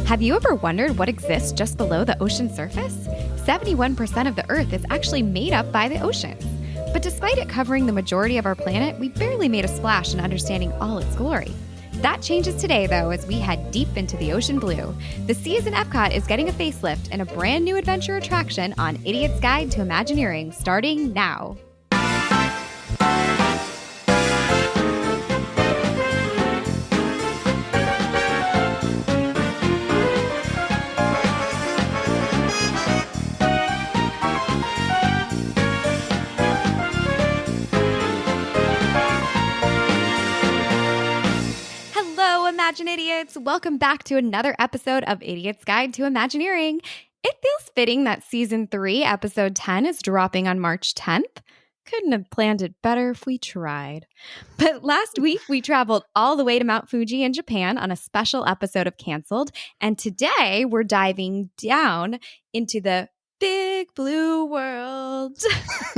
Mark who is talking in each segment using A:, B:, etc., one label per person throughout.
A: Have you ever wondered what exists just below the ocean surface? 71% of the Earth is actually made up by the oceans. But despite it covering the majority of our planet, we barely made a splash in understanding all its glory. That changes today, though, as we head deep into the ocean blue. The Seas in Epcot is getting a facelift and a brand new adventure attraction on Idiot's Guide to Imagineering, starting now. Imagine Idiots! Welcome back to another episode of Idiot's Guide to Imagineering. It feels fitting that Season 3, Episode 10 is dropping on March 10th. Couldn't have planned it better if we tried. But last week, we traveled all the way to Mount Fuji in Japan on a special episode of Canceled. And today, we're diving down into the big blue world.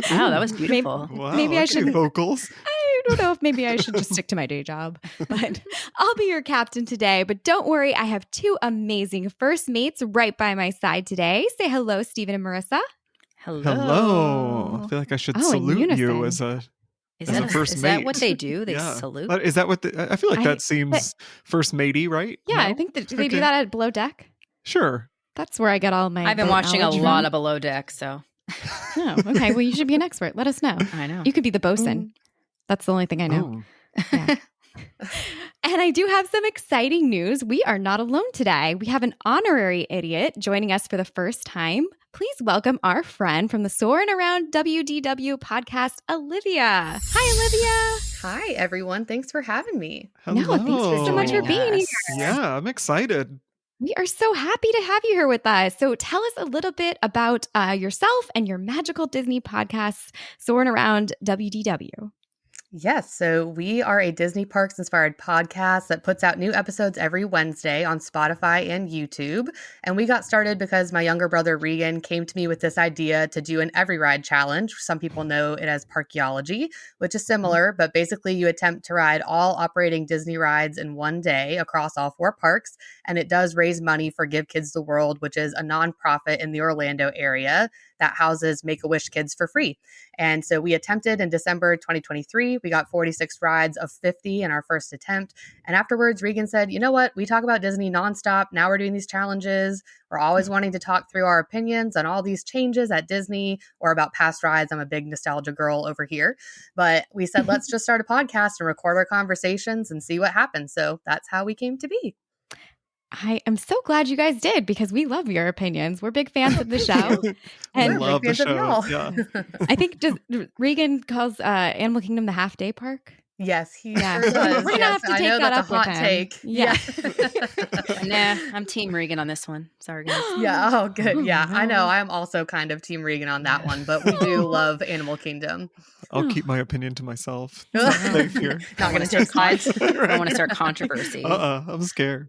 B: Wow, that was beautiful.
A: Maybe I should
C: vocals.
A: I don't know if maybe I should just stick to my day job, but I'll be your captain today. But don't worry, I have two amazing first mates right by my side today. Say hello, Stephen and Marissa.
C: Hello. I feel like I should salute you as a first mate.
B: Is that what they do? They salute?
C: Is that what I feel like that seems first matey, right?
A: Yeah, no? I think that they do that at Below Deck.
C: Sure.
A: That's where I get all my
B: I've been watching a lot of Below Deck, so.
A: Oh, okay. Well, you should be an expert. Let us know.
B: I know.
A: You could be the bosun. That's the only thing I know.
C: Oh.
A: Yeah. And I do have some exciting news. We are not alone today. We have an honorary idiot joining us for the first time. Please welcome our friend from the Soarin Around WDW Podcast, Olivia. Hi, Olivia.
D: Hi, everyone. Thanks for having me.
C: Hello.
A: No, thanks so much for being here.
C: Yeah, I'm excited.
A: We are so happy to have you here with us. So tell us a little bit about yourself and your magical Disney podcasts, Soarin Around WDW.
D: Yes, so we are a Disney Parks inspired podcast that puts out new episodes every Wednesday on Spotify and YouTube. And we got started because my younger brother Regan came to me with this idea to do an every ride challenge. Some people know it as Parkeology, which is similar, but basically you attempt to ride all operating Disney rides in one day across all 4 parks. And it does raise money for Give Kids the World, which is a nonprofit in the Orlando area that houses Make-A-Wish kids for free. And so we attempted in December 2023. We got 46 rides of 50 in our first attempt. And afterwards, Regan said, you know what? We talk about Disney nonstop. Now we're doing these challenges. We're always wanting to talk through our opinions on all these changes at Disney or about past rides. I'm a big nostalgia girl over here. But we said, let's just start a podcast and record our conversations and see what happens. So that's how we came to be.
A: I am so glad you guys did because we love your opinions. We're big fans of the show.
C: And love the show. Yeah.
A: I think Regan calls Animal Kingdom the half day park.
D: Yes, he sure does.
A: We're going to have to take that up with him.
D: Take.
A: Yeah.
B: Nah, I'm Team Regan on this one. Sorry, guys.
D: Yeah, oh, good. Yeah, I know. I'm also kind of Team Regan on that one, but we do love Animal Kingdom.
C: I'll keep my opinion to myself. Safe here.
D: Not going to take sides.
B: I don't want to start controversy.
C: I'm scared.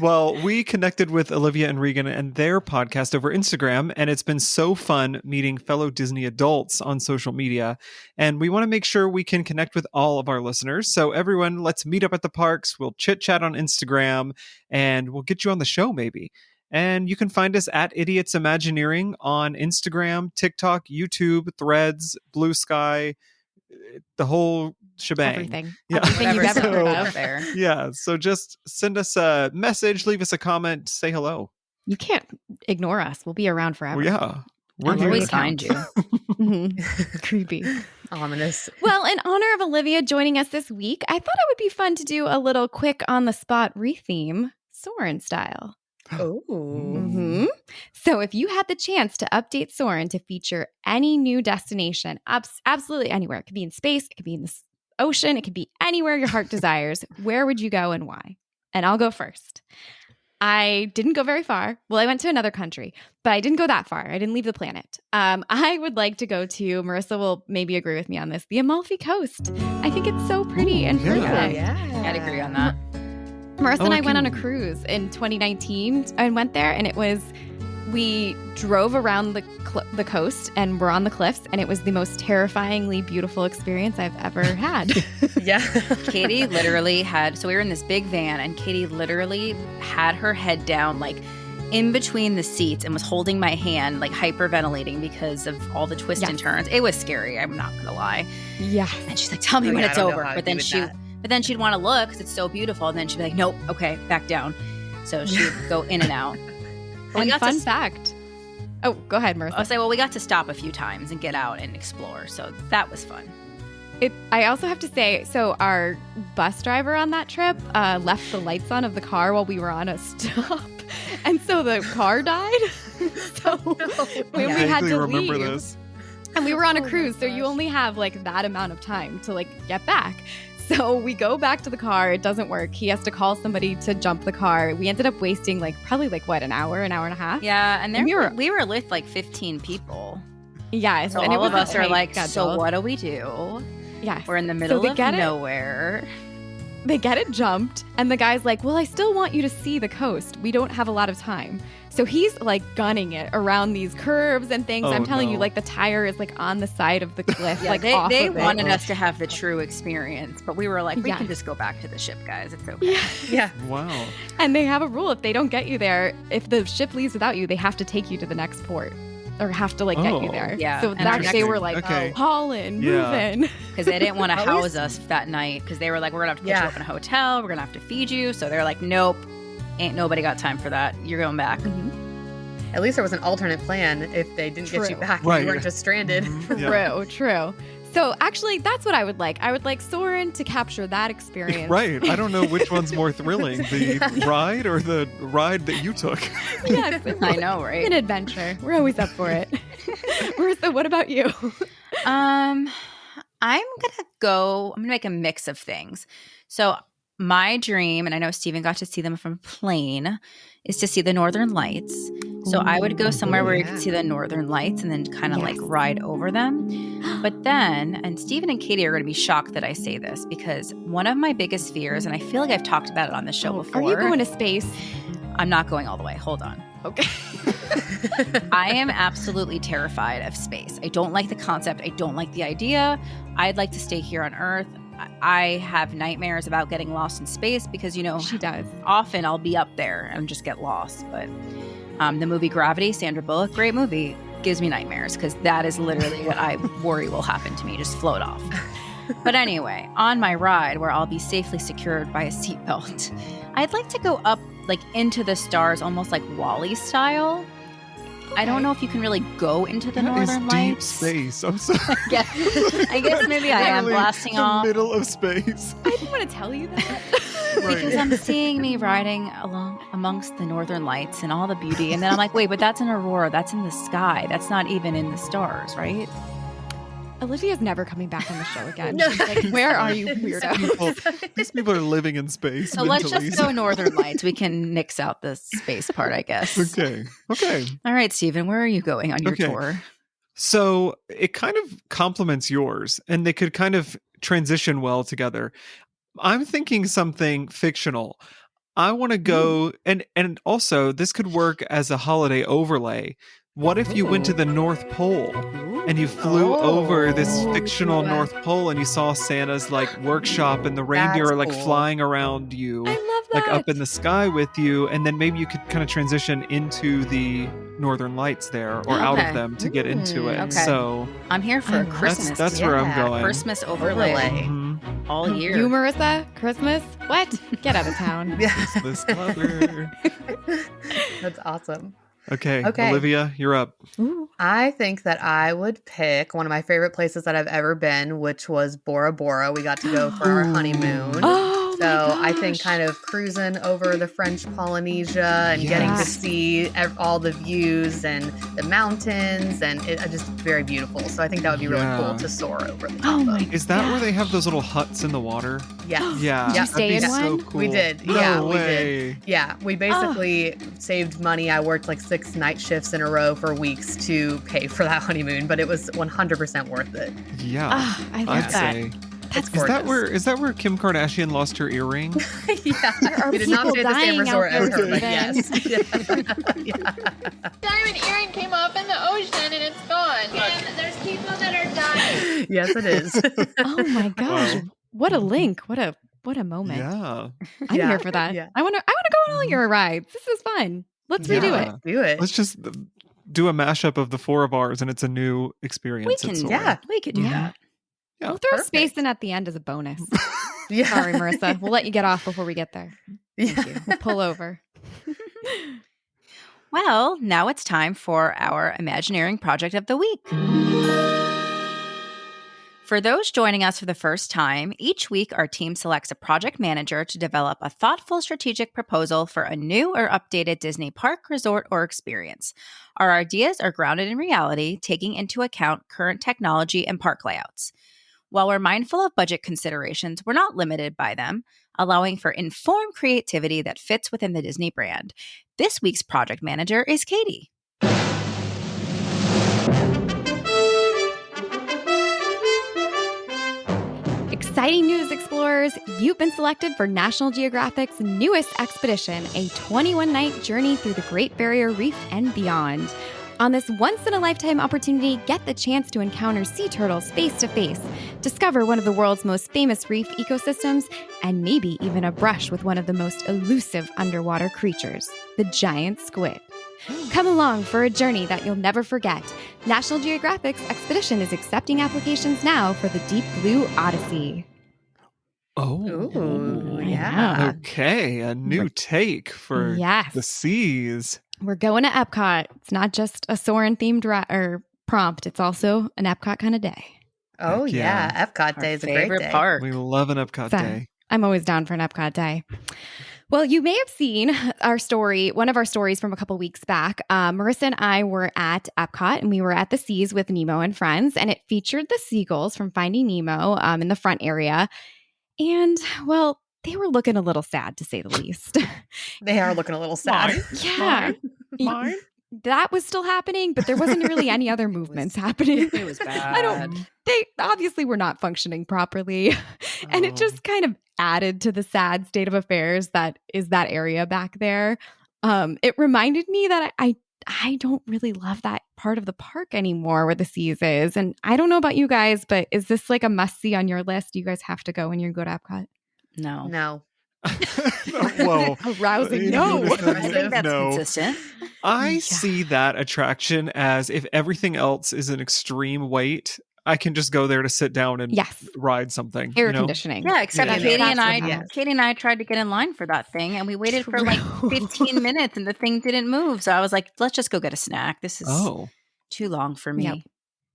C: Well, we connected with Olivia and Regan and their podcast over Instagram, and it's been so fun meeting fellow Disney adults on social media. And we want to make sure we can connect with all of our listeners. So everyone, let's meet up at the parks. We'll chit chat on Instagram, and we'll get you on the show maybe. And you can find us at Idiots Imagineering on Instagram, TikTok, YouTube, Threads, Blue Sky, the whole shebang.
A: Everything.
C: Yeah.
A: Everything you've ever heard of
B: there.
C: Yeah. So just send us a message, leave us a comment, say hello.
A: You can't ignore us. We'll be around forever.
C: Well, yeah. We're
B: I'll
C: here.
B: always find you.
A: Creepy.
D: Ominous.
A: Well, in honor of Olivia joining us this week, I thought it would be fun to do a little quick on the spot retheme, Soarin style.
D: Oh.
A: Mm-hmm. So if you had the chance to update Soarin to feature any new destination, absolutely anywhere, it could be in space, it could be in the ocean, it could be anywhere your heart desires, where would you go and why? And I'll go first. I didn't go very far. Well, I went to another country, but I didn't go that far. I didn't leave the planet. I would like to go to, Marissa will maybe agree with me on this, the Amalfi Coast. I think it's so pretty and perfect.
D: Yeah.
B: I'd agree on that.
A: Marissa and I went on a cruise in 2019 and went there, and it was we drove around the coast and we're on the cliffs, and it was the most terrifyingly beautiful experience I've ever had.
D: Yeah.
B: Kaity literally had, so we were in this big van, and Kaity literally had her head down, like in between the seats, and was holding my hand, like hyperventilating because of all the twists and turns. It was scary. I'm not going to lie.
A: Yeah.
B: And she's like, tell me when it's over. But then she'd want to look because it's so beautiful. And then she'd be like, nope, okay, back down. So she'd go in and out.
A: And fun fact. Oh, go ahead, Marissa.
B: I'll say, well, we got to stop a few times and get out and explore. So that was fun.
A: I also have to say, so our bus driver on that trip left the lights on of the car while we were on a stop. And so the car died. So when we had to
C: remember
A: leave.
C: this.
A: And we were on a cruise, so you only have like that amount of time to like get back. So we go back to the car. It doesn't work. He has to call somebody to jump the car. We ended up wasting probably an hour and a half.
B: Yeah, and we were with like 15 people.
A: Yes,
B: so
A: and
B: all of us are like,
A: schedule.
B: So what do we do?
A: Yes,
B: we're in the middle of nowhere.
A: They get it jumped, and the guy's like, well, I still want you to see the coast. We don't have a lot of time. So he's like gunning it around these curves and things. I'm telling you, like the tire is like on the side of the cliff.
B: Yeah,
A: like
B: they wanted us to have the true experience, but we were like, we can just go back to the ship, guys. It's okay.
A: Yeah.
C: Wow.
A: And they have a rule. If they don't get you there, if the ship leaves without you, they have to take you to the next port. Or have to like get you there.
B: Yeah.
A: So they were like, hauling, moving.
B: Because they didn't want to house us that night. Because they were like, we're going to have to put you up in a hotel. We're going to have to feed you. So they're like, nope, ain't nobody got time for that. You're going back.
A: Mm-hmm.
D: At least there was an alternate plan if they didn't get you back.
C: Right.
D: You weren't just stranded.
C: Mm-hmm.
A: True. So actually, that's what I would like. I would like Soarin to capture that experience.
C: Right. I don't know which one's more thrilling, the ride or the ride that you took.
A: Yes,
B: I know, right?
A: An adventure. We're always up for it. Marissa, what about you?
B: I'm gonna make a mix of things. So my dream, and I know Steven got to see them from a plane, is to see the Northern Lights. So I would go somewhere where you could see the Northern Lights and then kind of like ride over them. But then, and Steven and Kaity are going to be shocked that I say this, because one of my biggest fears, and I feel like I've talked about it on the show before.
A: Are you going to space?
B: I'm not going all the way. Hold on.
A: Okay.
B: I am absolutely terrified of space. I don't like the concept. I don't like the idea. I'd like to stay here on Earth. I have nightmares about getting lost in space because,
A: she does.
B: Often I'll be up there and just get lost. But the movie Gravity, Sandra Bullock, great movie, gives me nightmares because that is literally what I worry will happen to me, just float off. But anyway, on my ride where I'll be safely secured by a seatbelt, I'd like to go up like into the stars, almost like WALL-E style. I don't know if you can really go into the Northern Lights.
C: Deep space. I'm sorry.
B: I guess maybe I am blasting off.
C: The middle of space.
A: I didn't want to tell you that.
B: Because I'm seeing me riding along amongst the Northern Lights and all the beauty. And then I'm like, wait, but that's an aurora. That's in the sky. That's not even in the stars, right?
A: Olivia's never coming back on the show again. Like, where are you, weirdo?
C: These people are living in space.
B: So let's just go Northern Lights. We can nix out the space part, I guess.
C: Okay.
B: All right, Steven, where are you going on your tour?
C: So it kind of complements yours, and they could kind of transition well together. I'm thinking something fictional. I want to go, and also this could work as a holiday overlay. What if you went to the North Pole and you flew over this fictional North Pole and you saw Santa's like workshop and the reindeer are like flying around you,
A: I love that.
C: like up in the sky with you, and then maybe you could kind of transition into the Northern Lights there or out of them to get into it.
B: Okay.
C: So
B: I'm here for a Christmas.
C: That's where I'm going.
B: Christmas overlay.
C: Mm-hmm.
B: All year.
A: You, Marissa? Christmas? What? Get out of town.
C: Christmas lover.
D: That's awesome.
C: Okay, Olivia, you're up.
D: I think that I would pick one of my favorite places that I've ever been, which was Bora Bora. We got to go for our honeymoon. So I think kind of cruising over the French Polynesia and getting to see all the views and the mountains, and it's just very beautiful. So I think that would be really cool to soar over the top of.
C: Is that where they have those little huts in the water?
D: Yes.
C: Yeah.
A: Did you stay in one?
C: So cool.
D: We did.
C: No
D: we
C: way.
D: did. Yeah, we basically saved money. I worked like 6 night shifts in a row for weeks to pay for that honeymoon, but it was 100% worth it.
C: Yeah.
A: I love that.
C: Say.
D: It's
C: Is
D: gorgeous.
C: that where Kim Kardashian lost her earring?
D: Yeah.
A: There are
D: We did not
A: people
D: stay at the same
A: dying
D: resort
A: out
D: as
A: there,
D: her, but
A: Steven.
D: yes. Yeah.
E: Diamond earring came off in the ocean and it's gone. And there's people that are dying.
D: Yes, it is.
A: Oh my gosh.
C: Wow.
A: What a link. What a moment.
C: Yeah.
A: I'm
D: Yeah.
A: here for that.
D: Yeah.
A: I want to go on all your rides. This is fun. Let's redo
C: Yeah.
A: it.
D: Do it.
C: Let's just do a mashup of the 4 of ours, and it's a new experience.
B: We
C: at
B: can,
C: Soarin'.
D: yeah.
B: we could do
A: Yeah.
B: that.
C: Yeah.
A: We'll throw
D: Perfect.
A: space in at the end as a bonus.
D: Yeah.
A: Sorry, Marissa. We'll let you get off before we get there.
D: Yeah.
A: We'll pull over.
B: Well, now it's time for our Imagineering Project of the Week. For those joining us for the first time, each week our team selects a project manager to develop a thoughtful strategic proposal for a new or updated Disney park, resort, or experience. Our ideas are grounded in reality, taking into account current technology and park layouts. While we're mindful of budget considerations, we're not limited by them, allowing for informed creativity that fits within the Disney brand. This week's project manager is Kaity.
A: Exciting news, explorers! You've been selected for National Geographic's newest expedition, a 21-night journey through the Great Barrier Reef and beyond. On this once-in-a-lifetime opportunity, get the chance to encounter sea turtles face-to-face, discover one of the world's most famous reef ecosystems, and maybe even a brush with one of the most elusive underwater creatures, the giant squid. Come along for a journey that you'll never forget. National Geographic's expedition is accepting applications now for the Deep Blue Odyssey.
C: Oh.
D: Ooh,
A: I
D: yeah.
C: Okay. A new take for
A: Yes.
C: the seas.
A: We're going to Epcot. It's not just a Soarin' themed prompt. It's also an Epcot kind of day.
D: Oh,
C: Heck
D: yeah.
C: yeah.
D: Epcot
B: Our
D: Day is a great
B: favorite
D: day.
B: park.
C: We love an Epcot
A: So-
C: day.
A: I'm always down for an Epcot day. Well, you may have seen one of our stories from a couple weeks back. Marissa and I were at Epcot, and we were at the Seas with Nemo and friends, and it featured the seagulls from Finding Nemo in the front area. And, well, they were looking a little sad, to say the least.
D: They are looking a little sad.
A: Yeah.
C: Mine?
A: That was still happening, but there wasn't really any other movements happening.
B: It was bad.
A: They obviously were not functioning properly. And it just kind of added to the sad state of affairs that is that area back there. It reminded me that I don't really love that part of the park anymore where the Seas is. And I don't know about you guys, but is this like a must-see on your list? You guys have to go when you go to Epcot?
B: No.
D: No.
C: Whoa.
A: A rousing
C: No.
A: no.
B: I think that's
C: No.
B: consistent.
C: I
A: Yeah.
C: see that attraction as if everything else is an extreme wait, I can just go there to sit down and
A: Yes.
C: ride something.
A: Air
C: you know?
A: conditioning.
B: Yeah, except
C: Yeah.
B: Katie and I,
D: Yes.
B: Katie and I tried to get in line for that thing, and we waited for like
A: True.
B: 15 minutes, and the thing didn't move. So I was like, "Let's just go get a snack. This is
C: Oh.
B: too long for me."
A: Yep.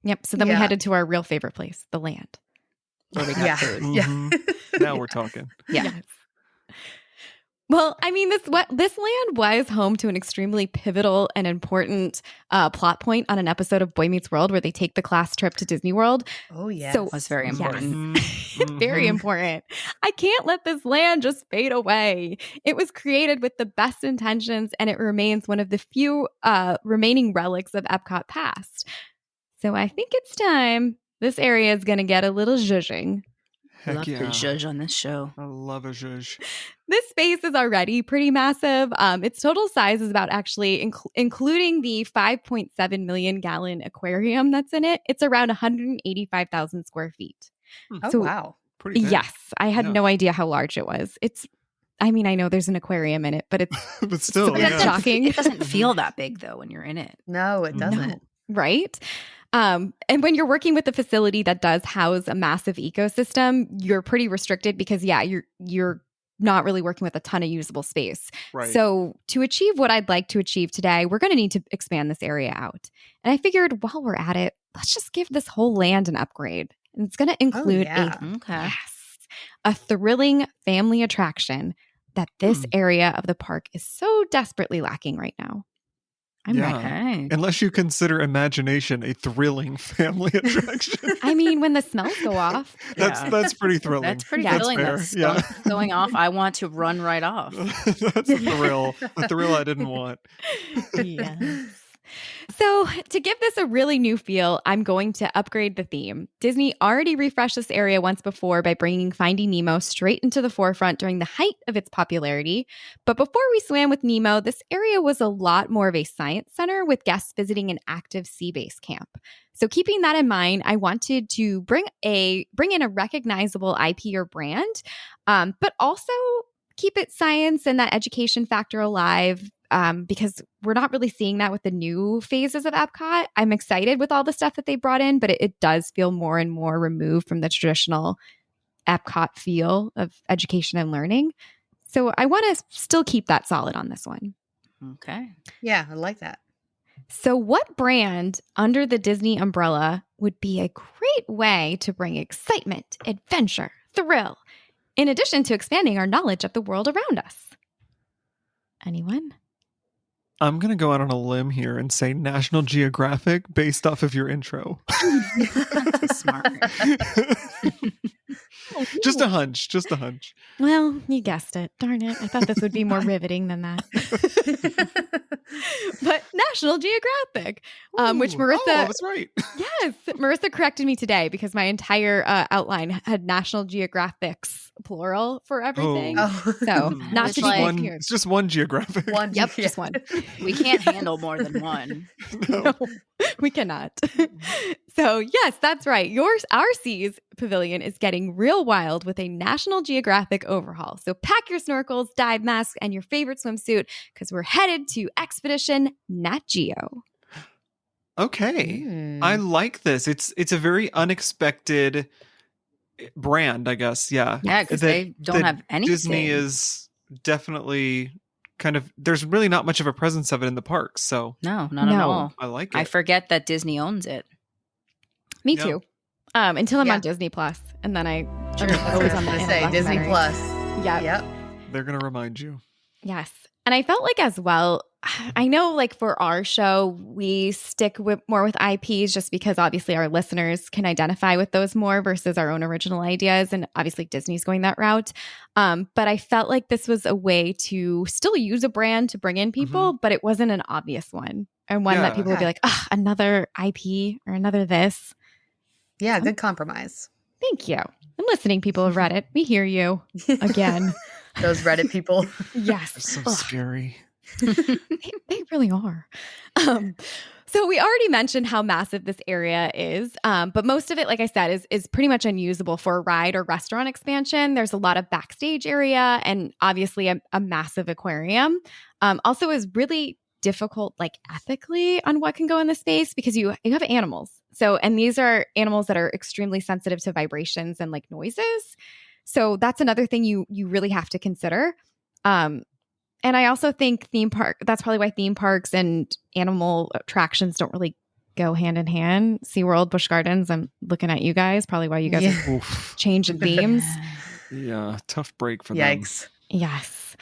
A: Yep. So then we
D: Yeah.
A: headed to our real favorite place, the land.
B: Where we got
D: Yeah.
B: food.
D: Yeah.
C: Mhm. Now we're talking.
B: Yeah.
A: Yes. Well, I mean, this land was home to an extremely pivotal and important plot point on an episode of Boy Meets World where they take the class trip to Disney World.
D: Oh, yes.
A: So-
B: It was very
A: Yes.
B: important.
A: Very
C: Mhm.
A: important. I can't let this land just fade away. It was created with the best intentions, and it remains one of the few remaining relics of Epcot past. So I think it's time. This area is going to get a little zhuzhing.
C: Heck
B: Love
C: yeah.
B: to judge on this show.
C: I love a zhuzh.
A: This space is already pretty massive. Its total size is about actually, including the 5.7 million gallon aquarium that's in it, it's around 185,000 square feet.
D: Oh,
A: So-
D: wow.
C: Pretty big.
A: Yes, I had
C: Yeah.
A: no idea how large it was. I know there's an aquarium in it, but it's
C: But still,
A: But
B: It
A: that's
C: yeah.
B: doesn't,
A: shocking.
B: it doesn't feel that big though when you're in it.
D: No, it doesn't.
A: No, right? And when you're working with a facility that does house a massive ecosystem, you're pretty restricted because, yeah, you're not really working with a ton of usable space.
C: Right.
A: So to achieve what I'd like to achieve today, we're going to need to expand this area out. And I figured while we're at it, let's just give this whole land an upgrade. And it's going to include
D: yeah.
B: Okay.
A: a thrilling family attraction that this area of the park is so desperately lacking right now. I'm
C: Yeah.
A: ready.
B: Okay.
C: Unless you consider imagination a thrilling family attraction.
A: I mean, when the smells go off,
B: Yeah.
C: That's pretty thrilling.
B: That's pretty
A: Yeah.
B: thrilling.
C: That's
B: That's
C: fair.
B: skunk going off. I want to run right off.
C: That's a thrill. A thrill I didn't want.
A: yes. So to give this a really new feel, I'm going to upgrade the theme. Disney already refreshed this area once before by bringing Finding Nemo straight into the forefront during the height of its popularity. But before we swam with Nemo, this area was a lot more of a science center with guests visiting an active sea base camp. So keeping that in mind, I wanted to bring in a recognizable IP or brand, but also keep it science and that education factor alive. Because we're not really seeing that with the new phases of Epcot. I'm excited with all the stuff that they brought in, but it does feel more and more removed from the traditional Epcot feel of education and learning. So I want to still keep that solid on this one.
B: Okay.
D: Yeah, I like that.
A: So what brand under the Disney umbrella would be a great way to bring excitement, adventure, thrill, in addition to expanding our knowledge of the world around us? Anyone?
C: I'm going to go out on a limb here and say National Geographic based off of your intro.
B: Smart.
C: Just a hunch.
A: Well, you guessed it. Darn it. I thought this would be more riveting than that. But National Geographic, which Marissa...
C: Oh, that's right.
A: Yes. Marissa corrected me today because my entire outline had National Geographics, plural, for everything.
D: Oh.
A: So not
B: It's
A: to
B: like-
A: be
C: One,
A: confused.
C: it's just one geographic.
A: Yep, just one.
B: We can't handle more than one.
A: No, we cannot. So yes, that's right. Our Seas Pavilion is getting real wild with a National Geographic overhaul. So pack your snorkels, dive mask, and your favorite swimsuit because we're headed to Expedition Nat Geo.
C: Okay. I like this. It's a very unexpected brand, I guess. Yeah.
B: Yeah, because
C: That-
B: they don't
C: that
B: have anything.
C: Disney is definitely kind of, there's really not much of a presence of it in the parks. So
B: No, not at
A: No.
B: all.
C: I like it.
B: I forget that Disney owns it.
A: Me
C: Yeah.
A: too. Until I'm
D: Yeah.
A: on Disney Plus, and then I
B: Sure.
A: I'm always on the
D: I was
A: animal
D: gonna say Disney
A: documentary.
D: Plus.
A: Yeah.
D: Yep.
C: They're going to remind you.
A: Yes. And I felt like as well, I know like for our show, we stick with more with IPs just because obviously our listeners can identify with those more versus our own original ideas. And obviously Disney's going that route. But I felt like this was a way to still use a brand to bring in people, but it wasn't an obvious one. And one that
C: Yeah.
A: people would be like, another IP or another this.
D: Yeah, good compromise.
A: Thank you. I'm listening, people of Reddit. We hear you again.
D: Those Reddit people.
A: Yes.
C: So
A: Ugh.
C: scary.
A: They really are. So we already mentioned how massive this area is, but most of it, like I said, is pretty much unusable for a ride or restaurant expansion. There's a lot of backstage area and obviously a massive aquarium. Also is really difficult, like ethically, on what can go in the space because you have animals. So, and these are animals that are extremely sensitive to vibrations and like noises. So that's another thing you really have to consider. And I also think that's probably why theme parks and animal attractions don't really go hand in hand. SeaWorld, Busch Gardens, I'm looking at you guys, probably why you guys are
C: Oof.
A: changing themes.
C: Yeah. Tough break for them.
D: Yikes.
A: Yes.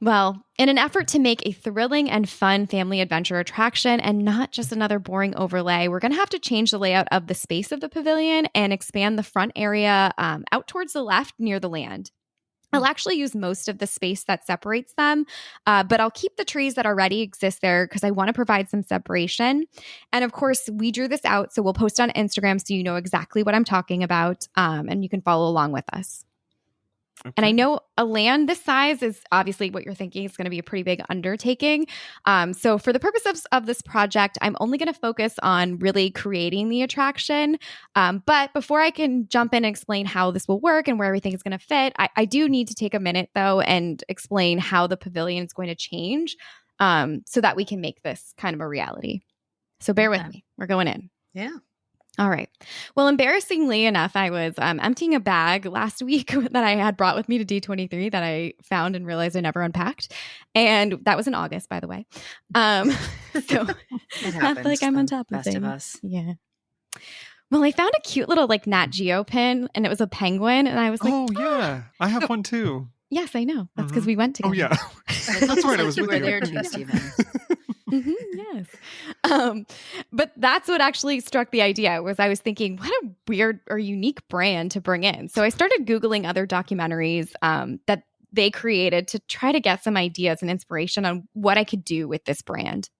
A: Well, in an effort to make a thrilling and fun family adventure attraction and not just another boring overlay, we're going to have to change the layout of the space of the pavilion and expand the front area out towards the left near the land. I'll actually use most of the space that separates them, but I'll keep the trees that already exist there because I want to provide some separation. And of course, we drew this out, so we'll post on Instagram so you know exactly what I'm talking about, and you can follow along with us.
C: Okay.
A: And I know a land this size is obviously what you're thinking is going to be a pretty big undertaking. So for the purpose of this project, I'm only going to focus on really creating the attraction. But before I can jump in and explain how this will work and where everything is going to fit, I do need to take a minute though and explain how the pavilion is going to change so that we can make this kind of a reality. So bear with me. We're going in.
D: Yeah.
A: All right. Well, embarrassingly enough, I was emptying a bag last week that I had brought with me to D23 that I found and realized I never unpacked. And that was in August, by the way. So
B: It
A: I
B: happens.
A: feel like I'm on top of
B: Best
A: things.
B: of us.
A: Yeah. Well, I found a cute little like Nat Geo pin and it was a penguin. And I was like,
C: Oh, yeah. I have one too.
A: yes, I know. That's because we went
C: Oh,
A: together.
C: yeah. That's right. I was
B: You
C: with
B: were
C: you.
B: there too, Stephen.
A: Yes. But that's what actually struck the idea was I was thinking, what a weird or unique brand to bring in. So I started Googling other documentaries that they created to try to get some ideas and inspiration on what I could do with this brand.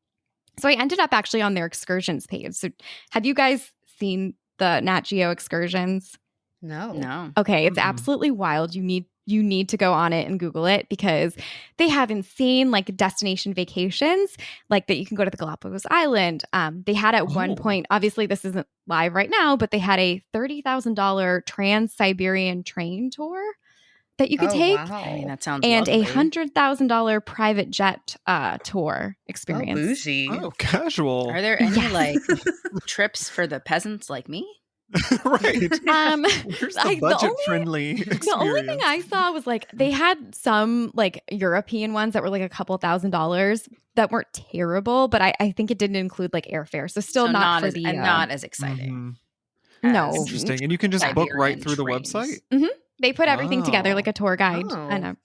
A: So I ended up actually on their excursions page. So have you guys seen the Nat Geo excursions?
B: No.
A: Okay, it's
C: Mm-mm.
A: absolutely wild. You need to go on it and Google it because they have insane like destination vacations, like that you can go to the Galapagos Island. They had at one point, obviously this isn't live right now, but they had a $30,000 Trans-Siberian train tour that you could take.
D: Wow.
B: I mean, that sounds
A: And
B: lovely.
A: a $100,000 private jet tour experience.
D: Oh, bougie.
C: Oh, casual.
B: Are there any
A: Yes.
B: like trips for the peasants like me?
C: Right. Where's the
A: the
C: budget-friendly experience?
A: The only thing I saw was like they had some like European ones that were like a couple $1,000s that weren't terrible, but I think it didn't include like airfare, so still not for
B: as,
A: the
B: and not as exciting.
C: Mhm.
A: no.
C: Interesting. And you can just book right
B: Siberian
C: through the
B: trains.
C: website?
A: They put everything together like a tour guide.
D: Oh.
A: And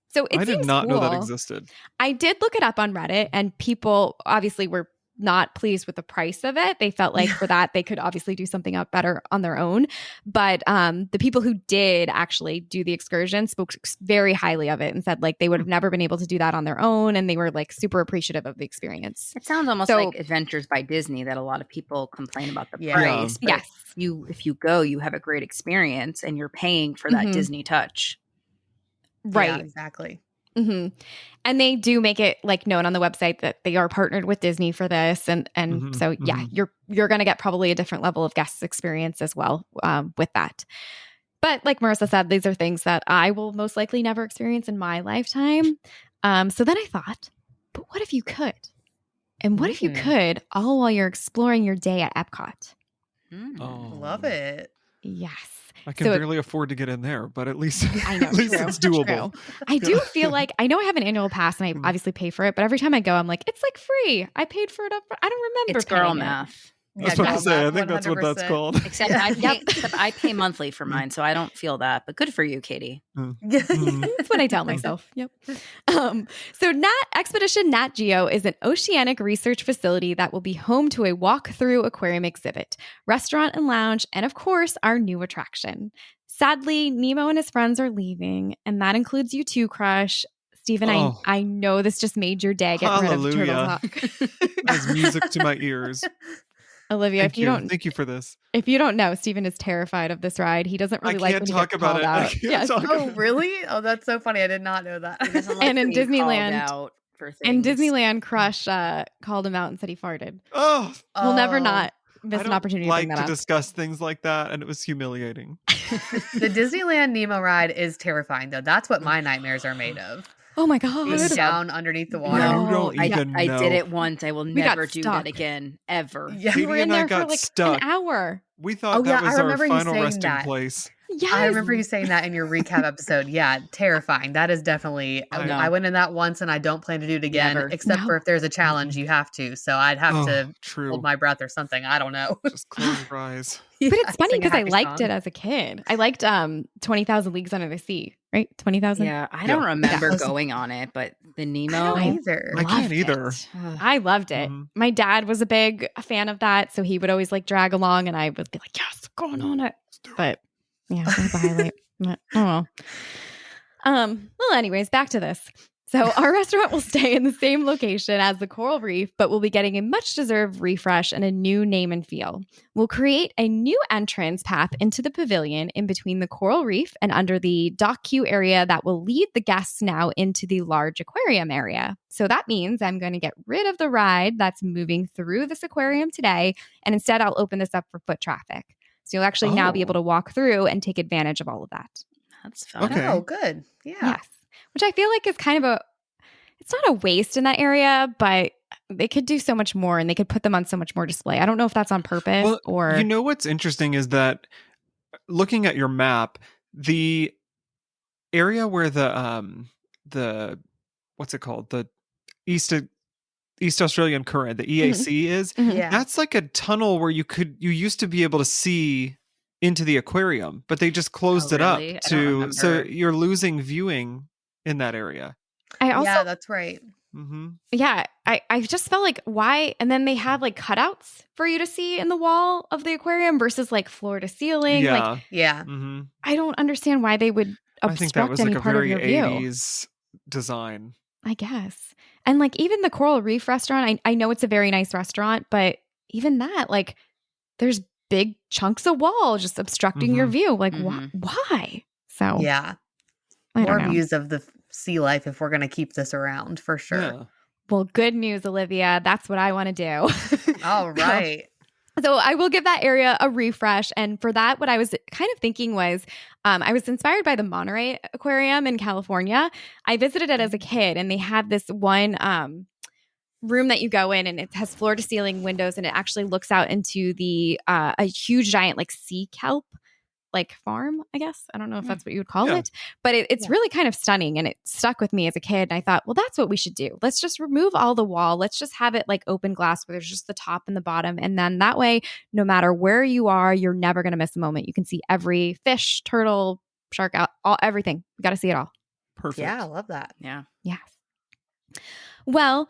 A: so it
C: I did
A: seems
C: not know that
A: cool.
C: existed.
A: I did look it up on Reddit, and people obviously were not pleased with the price of it. They felt like for that they could obviously do something out better on their own. But the people who did actually do the excursion spoke very highly of it and said like they would have never been able to do that on their own, and they were like super appreciative of the experience.
B: It sounds almost
A: So-
B: like Adventures by Disney that a lot of people complain about the
D: Yeah.
B: price. But
A: Yes.
B: if you go, you have a great experience and you're paying for that
A: Mhm.
B: Disney touch.
A: Right.
D: Yeah, exactly.
A: hmm And they do make it like known on the website that they are partnered with Disney for this, and
C: Mhm,
A: so yeah, you're going to get probably a different level of guest experience as well with that. But like Marissa said, these are things that I will most likely never experience in my lifetime. So then I thought, but what if you could? And what if you could, all while you're exploring your day at Epcot?
B: Mm.
C: Oh.
D: Love it.
A: Yes.
C: I can
A: So it-
C: barely afford to get in there, but at least,
A: I know,
C: at least
A: true,
C: it's doable.
A: true. I do feel like I know I have an annual pass and I obviously pay for it, but every time I go, I'm like, it's like free. I paid for it up. I don't remember.
B: It's girl
A: paying it.
B: math.
C: I was about to
D: girl
C: say, I
D: math,
C: think that's what that's
D: 100%.
C: called.
B: Except I pay monthly for mine, so I don't feel that. But good for you, Katie.
C: Mm.
A: That's what I tell myself. Yep. So Expedition Nat Geo is an oceanic research facility that will be home to a walk-through aquarium exhibit, restaurant and lounge, and of course, our new attraction. Sadly, Nemo and his friends are leaving, and that includes you too, Crush. Steven,
C: Oh.
A: I know this just made your day getting rid of Turtle
C: Hallelujah.
A: Talk.
C: As music to my ears.
A: Olivia,
C: Thank you. Thank you for this.
A: if you don't know, Steven is terrified of this ride. He doesn't really
C: I
A: like
C: can't
A: when he
C: talk
A: gets
C: about
A: called
C: it. I
A: out.
C: can't
A: Yes.
C: talk
D: Oh, really? Oh, that's so funny. I did not know that.
B: He doesn't like
A: And in
B: being called
A: Disneyland-
B: out for
A: And
B: things.
A: Disneyland Crush called him out and said he farted.
C: Oh,
A: We'll never
D: Oh.
A: not miss
C: I
A: an
C: don't
A: opportunity
C: like
A: to bring
C: to
A: that up.
C: discuss things like that, and it was humiliating.
D: The Disneyland Nemo ride is terrifying, though. That's what my nightmares are made of.
A: Oh my
D: Being
A: god.
D: down underneath the water.
A: No.
C: You don't
A: I-
C: even
B: I
C: know.
B: did it once. I will
A: We got
B: never do
A: stuck.
B: that again, ever.
D: Yeah.
A: We
C: Katie
A: were in
C: and I
A: there for
C: got
A: like
C: stuck.
A: an hour.
C: We thought
D: Oh,
C: that
D: yeah,
C: was
D: I
C: our
D: remember you
C: final
D: saying
C: resting
D: that.
C: place.
A: Yes.
D: I remember you saying that in your recap episode. Yeah, terrifying. That is definitely.
C: I
B: know.
D: I went in that once, and I don't plan to do it again,
B: Never.
D: except
A: No.
D: for if there's a challenge, you have to. So I'd have to
C: True.
D: hold my breath or something. I don't know.
C: Just close your eyes.
A: But
D: Yeah,
A: it's funny
D: sing a
A: because I
D: happy
A: liked
D: song.
A: it as a kid. I liked 20,000 Leagues Under the Sea, right? 20,000.
B: Yeah, I don't remember
D: Yeah.
B: going on it, but the
D: I
B: Nemo.
D: don't either.
C: I can't
A: Loved
C: either.
A: it. I loved it.
C: Mhm.
A: My dad was a big fan of that, so he would always like drag along, and I would be like, "Yes, going on it." But yeah, that was a highlight. But, oh well. Well, anyways, back to this. So our restaurant will stay in the same location as the Coral Reef, but we'll be getting a much-deserved refresh and a new name and feel. We'll create a new entrance path into the pavilion in between the Coral Reef and under the dock queue area that will lead the guests now into the large aquarium area. So that means I'm going to get rid of the ride that's moving through this aquarium today, and instead I'll open this up for foot traffic. So you'll actually now be
C: Oh.
A: able to walk through and take advantage of all of that.
B: That's fun.
C: Okay.
D: Oh, good. Yeah.
A: Yes. Which I feel like is kind of it's not a waste in that area, but they could do so much more and they could put them on so much more display. I don't know if that's on purpose
C: Well,
A: or.
C: You know what's interesting is that looking at your map, the area where the what's it called? The East Australian Current, the EAC is,
A: Mhm.
D: Yeah.
C: that's like a tunnel where you used to be able to see into the aquarium, but they just closed
B: Oh,
C: it up
B: really? I don't
C: to so
B: remember.
C: you're losing viewing in that area.
A: I also,
D: Yeah, that's right.
C: Mm-hmm.
A: I just felt like why, and then they have like cutouts for you to see in the wall of the aquarium versus like floor to ceiling.
C: Yeah.
A: Like,
D: Yeah.
C: Mm-hmm.
A: I don't understand why they would
C: I think that
A: obstruct
C: was
A: any
C: like a
A: part of
C: very
A: your view.
C: 80s design.
A: I guess. And like even the Coral Reef restaurant, I know it's a very nice restaurant, but even that, like there's big chunks of wall just obstructing your view. Like why? So
D: Yeah.
A: I don't
D: More
A: know.
D: views of the sea life if we're going to keep this around for sure.
C: Yeah.
A: Well, good news, Olivia. That's what I want to do.
D: All right.
A: So I will give that area a refresh. And for that, what I was kind of thinking was I was inspired by the Monterey Aquarium in California. I visited it as a kid, and they have this one room that you go in, and it has floor to ceiling windows, and it actually looks out into the a huge giant like sea kelp like farm, I guess. I don't know if that's what you would call it, but it's really kind of stunning, and it stuck with me as a kid. And I thought, well, that's what we should do. Let's just remove all the wall. Let's just have it like open glass where there's just the top and the bottom. And then that way, no matter where you are, you're never going to miss a moment. You can see every fish, turtle, shark, everything. You got to see it all.
C: Perfect.
D: Yeah, I love that.
B: Yeah.
A: Yes. Well,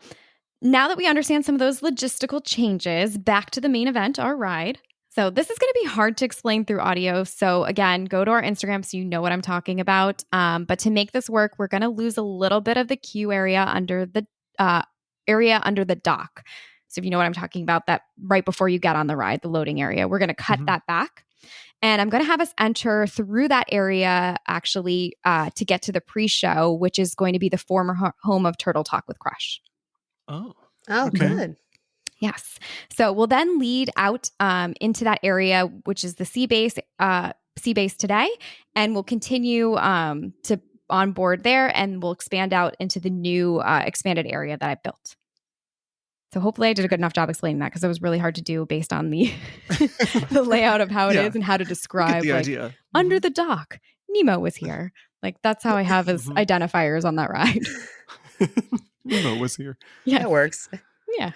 A: now that we understand some of those logistical changes, back to the main event, our ride. So this is going to be hard to explain through audio. So again, go to our Instagram so you know what I'm talking about. But to make this work, we're going to lose a little bit of the queue area under the dock. So if you know what I'm talking about, that right before you get on the ride, the loading area, we're going to cut that back. And I'm going to have us enter through that area actually to get to the pre-show, which is going to be the former home of Turtle Talk with Crush.
C: Oh,
D: okay. Good.
A: Yes. So we'll then lead out into that area, which is the sea base today, and we'll continue to on board there, and we'll expand out into the new expanded area that I built. So hopefully I did a good enough job explaining that, because it was really hard to do based on the the layout of how it is and how to describe
C: the
A: like
C: idea.
A: Under the dock, Nemo was here. Like that's how I have as identifiers on that ride.
C: Nemo was here.
A: Yeah,
D: That works.
A: Yeah.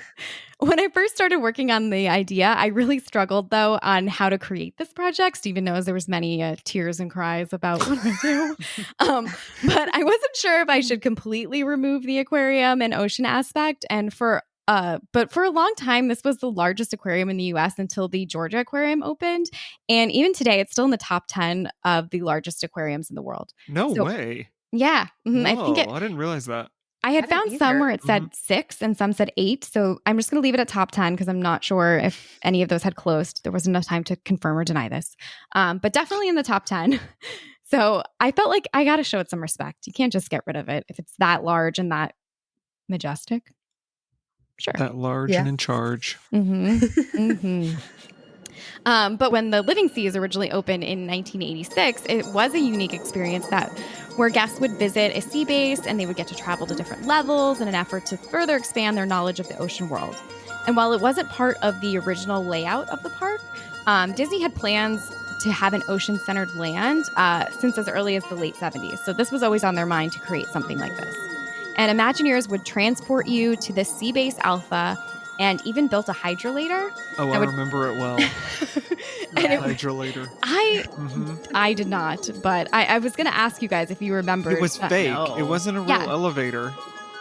A: When I first started working on the idea, I really struggled, though, on how to create this project. Stephen knows there was many tears and cries about what I do. But I wasn't sure if I should completely remove the aquarium and ocean aspect. And but for a long time, this was the largest aquarium in the U.S. until the Georgia Aquarium opened. And even today, it's still in the top 10 of the largest aquariums in the world.
C: No way.
A: Yeah.
C: Whoa,
A: I think
C: I didn't realize that.
A: I had found some where it said 6 and some said 8. So I'm just going to leave it at top 10 because I'm not sure if any of those had closed. There wasn't enough time to confirm or deny this. But definitely in the top 10. So I felt like I got to show it some respect. You can't just get rid of it if it's that large and that majestic. Sure.
C: That large and in charge.
A: But when the Living Seas originally opened in 1986, it was a unique experience where guests would visit a sea base and they would get to travel to different levels in an effort to further expand their knowledge of the ocean world. And while it wasn't part of the original layout of the park, Disney had plans to have an ocean-centered land since as early as the late 70s. So this was always on their mind to create something like this. And Imagineers would transport you to the Sea Base Alpha and even built a hydrolator.
C: Oh, I remember it well. Hydrolator.
A: I did not, but I was going to ask you guys if you remember.
C: It was fake.
B: No.
C: It wasn't a real elevator.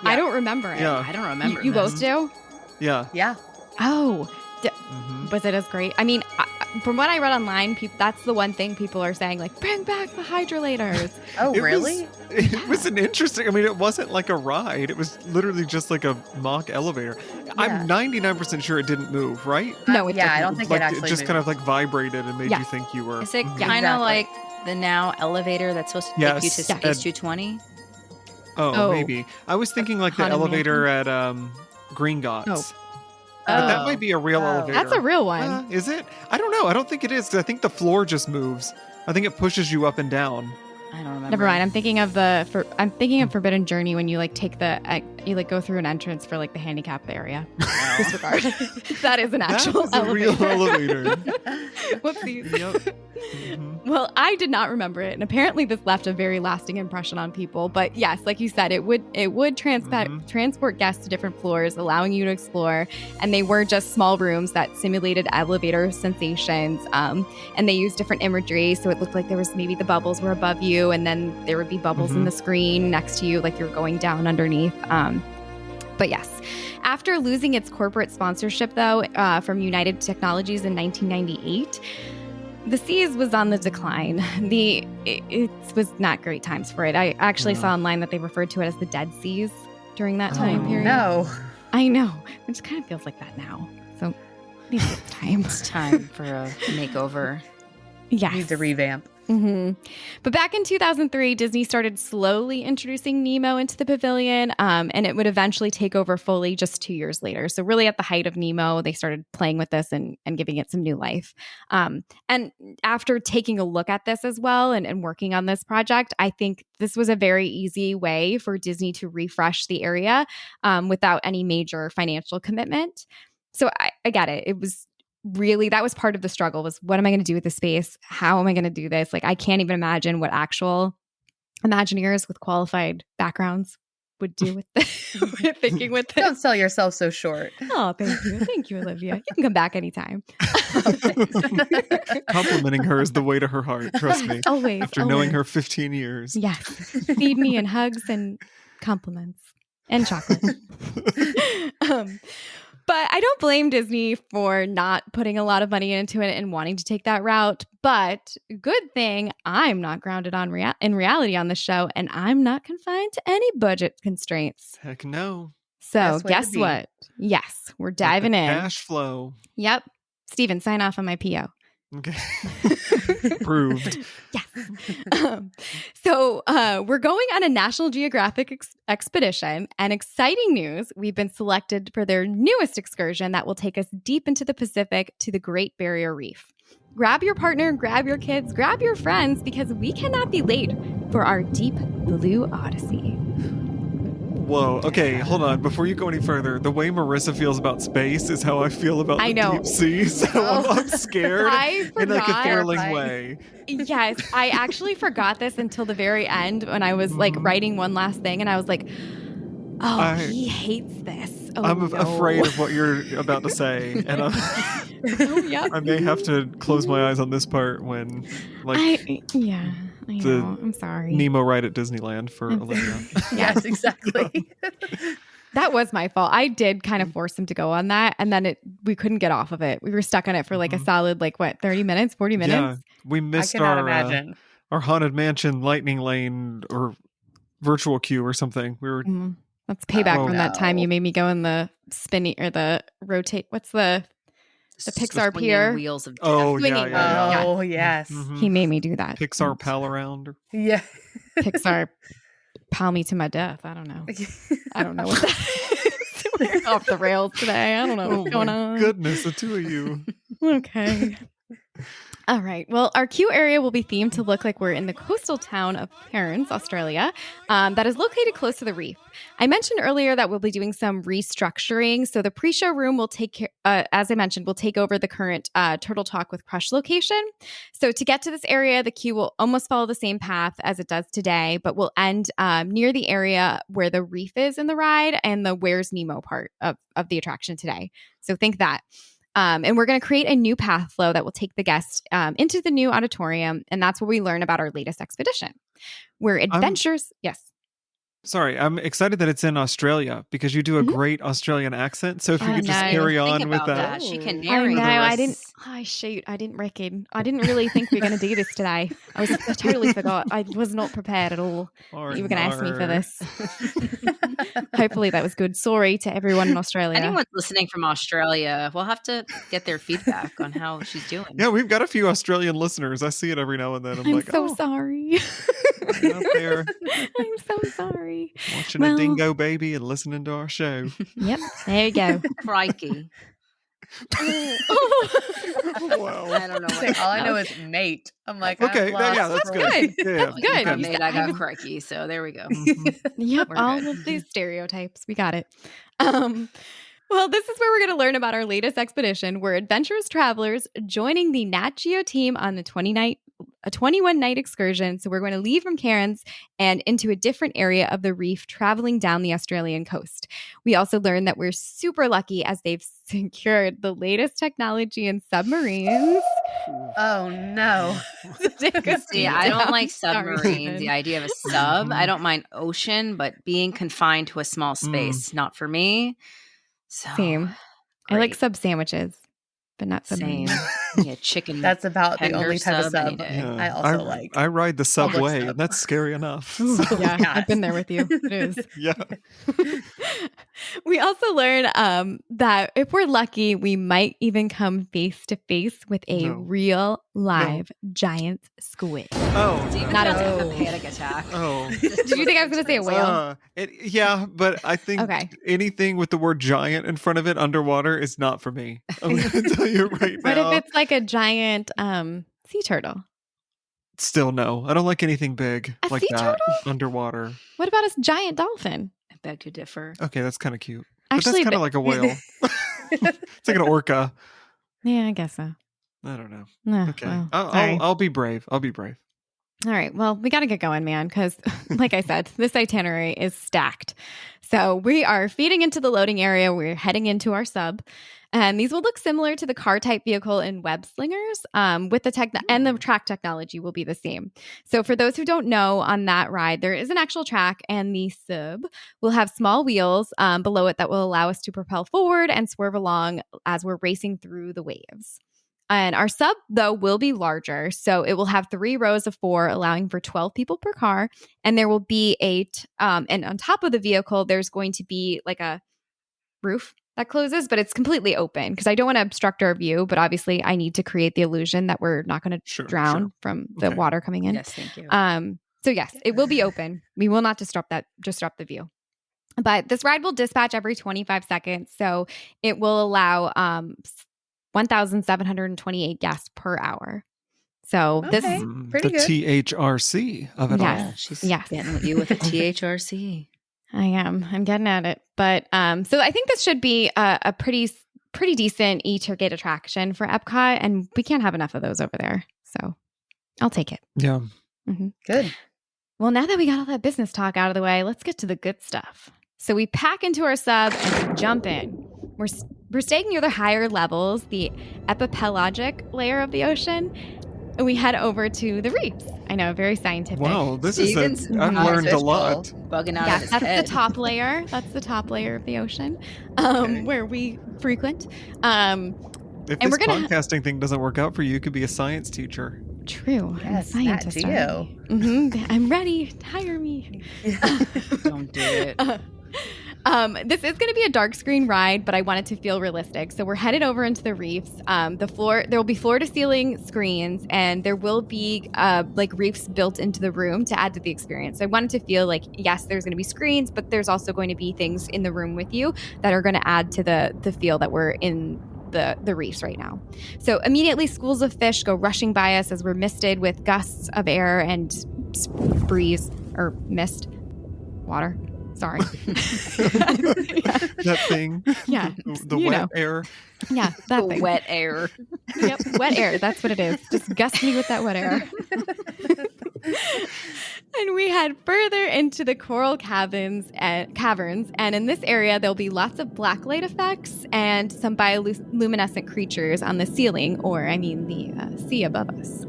A: I don't remember it.
C: Yeah.
B: I don't remember.
A: You both do?
C: Yeah.
D: Yeah.
A: Oh, was it as great? I mean, from what I read online, that's the one thing people are saying, like, bring back the hydrolators.
D: Oh, really?
C: It was an interesting, I mean, it wasn't like a ride. It was literally just like a mock elevator. Yeah. I'm 99% sure it didn't move, right?
A: No,
D: I don't think it actually
C: It just
D: moved.
C: kind of like vibrated and made you think you were.
B: Is it kind of like the now elevator that's supposed to take you to Space 220?
C: Oh, maybe. I was thinking like the elevator at Green Gots. But that might be a real elevator.
A: That's a real one.
C: Is it? I don't know. I don't think it is, 'cause I think the floor just moves. I think it pushes you up and down.
B: I don't remember.
A: Never mind. I'm thinking of Forbidden Journey when you like take you like go through an entrance for like the handicap area. Disregard. That is an actual
C: elevator. Real elevator.
A: Whoopsies.
C: Yep.
A: Well, I did not remember it, and apparently this left a very lasting impression on people. But yes, like you said, it would transport guests to different floors, allowing you to explore. And they were just small rooms that simulated elevator sensations, and they used different imagery, so it looked like there was maybe the bubbles were above you, and then there would be bubbles in the screen next to you, like you're going down underneath. But yes, after losing its corporate sponsorship, though, from United Technologies in 1998, the Seas was on the decline. It was not great times for it. I actually saw online that they referred to it as the Dead Seas during that time period.
D: No.
A: I know. It just kind of feels like that now. So maybe it's time.
B: It's time for a makeover.
A: Yes.
D: Needs a revamp.
A: But back in 2003, Disney started slowly introducing Nemo into the pavilion, and it would eventually take over fully just 2 years later. So really at the height of Nemo, they started playing with this and giving it some new life. And after taking a look at this as well and working on this project, I think this was a very easy way for Disney to refresh the area without any major financial commitment. So I get it. It was really, that was part of the struggle, was what am I going to do with the space? How am I going to do this? Like, I can't even imagine what actual Imagineers with qualified backgrounds would do with with thinking with this.
D: Don't sell yourself so short.
A: Oh, thank you. Thank you, Olivia. You can come back anytime.
C: Complimenting her is the way to her heart. Trust me.
A: Always.
C: After knowing her 15 years.
A: Yes. Feed me in hugs and compliments and chocolate. But I don't blame Disney for not putting a lot of money into it and wanting to take that route. But good thing I'm not grounded on in reality on the show, and I'm not confined to any budget constraints.
C: Heck no.
A: So guess what? Yes, we're diving in.
C: Cash flow.
A: Yep. Steven, sign off on my PO.
C: Okay. Proved.
A: Yes. So we're going on a National Geographic expedition, and exciting news, we've been selected for their newest excursion that will take us deep into the Pacific to the Great Barrier Reef. Grab your partner, grab your kids, grab your friends, because we cannot be late for our Deep Blue Odyssey.
C: Whoa. Okay, hold on. Before you go any further, the way Marissa feels about space is how I feel about the deep sea. So I'm scared in like a thrilling way.
A: Yes, I actually forgot this until the very end when I was like writing one last thing, and I was like, he hates this. Oh,
C: I'm afraid of what you're about to say, and I may have to close my eyes on this part when, like,
A: I know. I'm sorry.
C: Nemo ride at Disneyland for Olivia.
D: Yes, exactly.
A: That was my fault. I did kind of force him to go on that, and then we couldn't get off of it. We were stuck on it for like a solid 30 minutes, 40 minutes.
C: Yeah, we missed our Haunted Mansion lightning lane or virtual queue or something. We were.
A: That's payback from that time you made me go in the spinny or the rotate. What's the Pixar pier?
B: Wheels of Death.
C: Oh, yeah.
D: Oh, yes.
A: He made me do that.
C: Pixar pal around.
D: Yeah.
A: Pixar pal me to my death. I don't know. I don't know what that is. We're off the rails today. I don't know what's going on.
C: Goodness, the two of you.
A: Okay. All right. Well, our queue area will be themed to look like we're in the coastal town of Cairns, Australia, that is located close to the reef. I mentioned earlier that we'll be doing some restructuring. So the pre-show room will as I mentioned, will take over the current Turtle Talk with Crush location. So to get to this area, the queue will almost follow the same path as it does today, but will end near the area where the reef is in the ride and the Where's Nemo part of the attraction today. So think that. And we're going to create a new path flow that will take the guests into the new auditorium. And that's where we learn about our latest expedition. Where adventures... Yes.
C: Sorry, I'm excited that it's in Australia because you do a great Australian accent. So if you could just carry on with that.
B: She can narrate.
A: I didn't. Oh, shoot. I didn't reckon. I didn't really think we were going to do this today. I totally forgot. I was not prepared at all. You were going to ask me for this. Hopefully that was good. Sorry to everyone in Australia.
B: Anyone listening from Australia, we'll have to get their feedback on how she's doing.
C: Yeah, we've got a few Australian listeners. I see it every now and then.
A: I'm so sorry.
C: Up there.
A: I'm so sorry.
C: Watching a dingo baby and listening to our show.
A: Yep, there you go.
B: Crikey.
C: Wow.
B: I don't know.
D: All I know is mate. I'm like,
C: okay, that's good.
A: That's good.
B: I got crikey, so there we go.
A: Yep, all of these stereotypes. We got it. Well, this is where we're going to learn about our latest expedition. We're adventurous travelers joining the Nat Geo team on the 21-night excursion. So we're going to leave from Cairns and into a different area of the reef, traveling down the Australian coast. We also learned that we're super lucky as they've secured the latest technology in submarines.
D: Oh, no.
B: See, I don't like submarines. The idea of a sub. I don't mind ocean, but being confined to a small space, not for me. So,
A: same.
B: Great.
A: I like sub sandwiches, but not submarines.
B: Same. Yeah, chicken.
D: That's about the
B: tender
D: only type of
B: any
D: sub
B: day.
C: Yeah.
D: I also like.
C: I ride the subway,
D: sub.
C: and that's scary enough.
A: Ooh,
C: So,
A: yeah,
D: Yes.
A: I've been there with you. It is.
C: yeah.
A: We also learn that if we're lucky, we might even come face to face with a
C: No.
A: real live giant squid.
C: Oh.
B: Steven
A: Not
B: has
A: a-
B: a panic attack.
C: Oh.
A: Did you think I was going to say a whale?
C: Yeah, but I think
A: Okay.
C: anything with the word giant in front of it underwater is not for me. I'm going to tell you right
A: What
C: now.
A: if it's like a giant sea turtle?
C: Still no. I don't like anything big
A: A
C: like
A: sea
C: that
A: turtle?
C: underwater.
A: What about a giant dolphin?
B: I beg to differ.
C: Okay, that's kind of cute.
A: Actually,
C: but that's kind of like a whale. It's like an orca.
A: yeah, I guess so.
C: I don't know.
A: No,
C: Okay.
A: well, sorry.
C: I'll be brave. I'll be brave.
A: All right. Well, we got to get going, man, because like I said, this itinerary is stacked. So we are feeding into the loading area. We're heading into our sub. And these will look similar to the car type vehicle in Web Slingers, with the and the track technology will be the same. So for those who don't know, on that ride, there is an actual track, and the sub will have small wheels below it that will allow us to propel forward and swerve along as we're racing through the waves. And our sub, though, will be larger. So it will have 3 rows of 4, allowing for 12 people per car. And there will be and on top of the vehicle, there's going to be like a roof that closes, but it's completely open because I don't want to obstruct our view. But obviously, I need to create the illusion that we're not going to drown from the water coming in.
B: Yes, thank you.
A: So yes, it will be open. We will not disrupt the view. But this ride will dispatch every 25 seconds. So it will allow 1,728 guests per hour. So this
D: Okay. Pretty
C: the
D: good.
C: THRC of it
A: Yes.
C: all.
B: She's
A: Yes.
B: getting with you with a THRC.
A: I am. I'm getting at it. But so I think this should be a pretty decent e-ticket attraction for Epcot, and we can't have enough of those over there. So I'll take it.
C: Yeah.
D: Good.
A: Well, now that we got all that business talk out of the way, let's get to the good stuff. So we pack into our sub and jump in. We're staying near the higher levels, the epipelagic layer of the ocean, and we head over to the reefs. I know, very scientific.
C: Wow, I've
B: Steven's
C: learned a lot.
B: Bugging out of
A: Yes,
B: his
A: that's
B: head.
A: the top layer. That's the top layer of the ocean,
C: Okay.
A: where we frequent.
C: If
A: and
C: this
A: we're gonna-
C: podcasting thing doesn't work out for you, you could be a science teacher.
A: True.
D: Yes,
A: I'm a
D: Nat
A: scientist
D: Geo.
A: already. I'm ready. Hire me.
B: Don't do it.
A: This is going to be a dark screen ride, but I want it to feel realistic. So we're headed over into the reefs. There will be floor to ceiling screens, and there will be like reefs built into the room to add to the experience. So I want it to feel like, yes, there's going to be screens, but there's also going to be things in the room with you that are going to add to the feel that we're in the reefs right now. So immediately schools of fish go rushing by us as we're misted with gusts of air and breeze or mist, water. Sorry.
C: That thing.
A: Yeah.
C: The
A: You
C: wet
A: know.
C: air.
A: Yeah, that
B: The
A: thing.
B: wet air.
A: Yep, wet air. That's what it is. Just gust me with that wet air. And we head further into the coral caverns, and in this area there'll be lots of black light effects and some bioluminescent creatures on the ceiling, or the sea above us.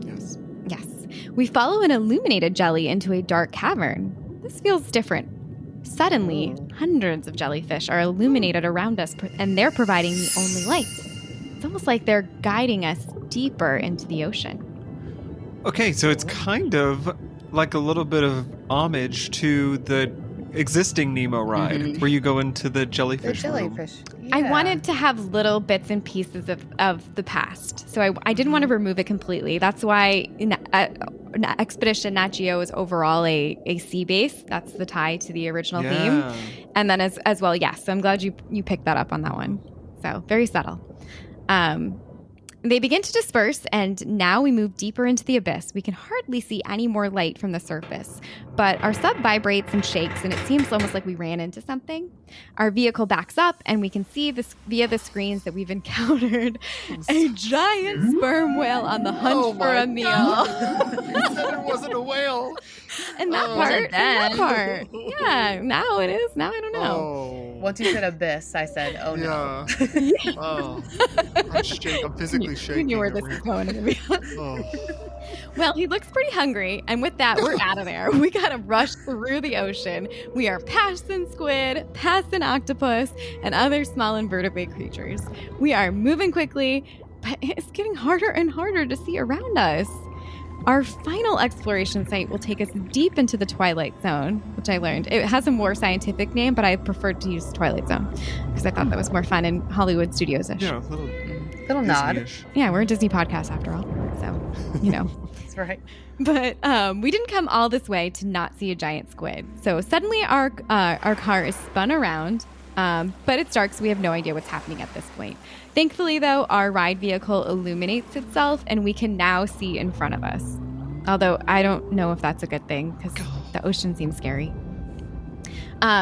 C: Yes.
A: Yes, we follow an illuminated jelly into a dark cavern. This feels different. Suddenly, hundreds of jellyfish are illuminated around us, and they're providing the only light. It's almost like they're guiding us deeper into the ocean.
C: Okay, so it's kind of like a little bit of homage to the existing Nemo ride, where you go into the
D: The
C: jellyfish room.
D: jellyfish.
A: I
D: Yeah.
A: wanted to have little bits and pieces of the past. So I didn't want to remove it completely. That's why Expedition Nat Geo is overall a sea base. That's the tie to the original theme. And then as well, yes. So I'm glad you picked that up on that one. So very subtle. They begin to disperse, and now we move deeper into the abyss. We can hardly see any more light from the surface, but our sub vibrates and shakes, and it seems almost like we ran into something. Our vehicle backs up, and we can see this via the screens that we've encountered a giant sperm whale on the hunt for a meal.
C: You said it wasn't a whale.
A: And that
C: Oh.
A: part,
B: Then.
A: yeah, now it is. Now I don't know.
C: Oh.
D: Once you said abyss, I said, "Oh no."
C: Yeah. Oh. I'm physically
A: You
C: shaking.
A: knew where
C: over
A: this is
C: here.
A: going. Olivia.
C: Oh.
A: Well, he looks pretty hungry, and with that, we're out of there. We gotta rush through the ocean. We are passing squid, passing octopus, and other small invertebrate creatures. We are moving quickly, but it's getting harder and harder to see around us. Our final exploration site will take us deep into the Twilight Zone, which I learned. It has a more scientific name, but I preferred to use Twilight Zone because I thought that was more fun and Hollywood Studios-ish.
C: Yeah,
D: Little nod.
C: Disney-ish.
A: Yeah, we're a Disney podcast after all, so, you know.
D: That's right.
A: But we didn't come all this way to not see a giant squid. So suddenly our car is spun around, but it's dark, so we have no idea what's happening at this point. Thankfully, though, our ride vehicle illuminates itself, and we can now see in front of us. Although I don't know if that's a good thing, because the ocean seems scary.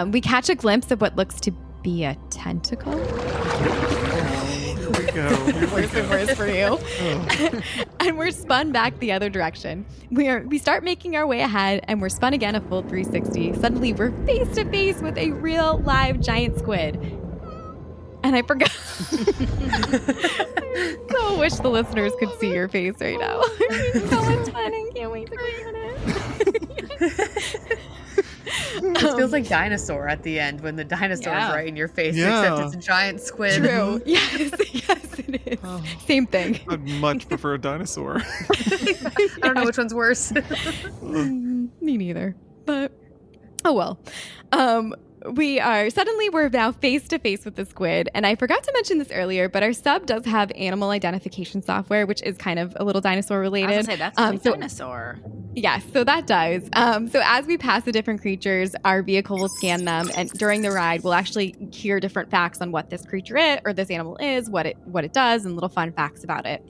A: We catch a glimpse of what looks to be a tentacle.
C: Here we go.
A: Worse and worse for you. And we're spun back the other direction. We start making our way ahead, and we're spun again a full 360. Suddenly, we're face to face with a real live giant squid. And I forgot. I so wish the listeners could see your face right now. It's so much fun. I can't wait to go on it.
D: It feels like dinosaur at the end when the dinosaur is right in your face,
C: Yeah.
D: except it's a giant squid.
A: True. Yes, it is.
C: Oh.
A: Same thing.
C: I'd much prefer a dinosaur.
D: I don't know which one's worse.
A: Me neither. But oh well. We're now face to face with the squid. And I forgot to mention this earlier, but our sub does have animal identification software, which is kind of a little dinosaur related.
B: I was gonna say, that's like dinosaur.
A: Yes, so that does. So as we pass the different creatures, our vehicle will scan them, and during the ride, we'll actually hear different facts on what this creature is, or this animal is, what it does, and little fun facts about it.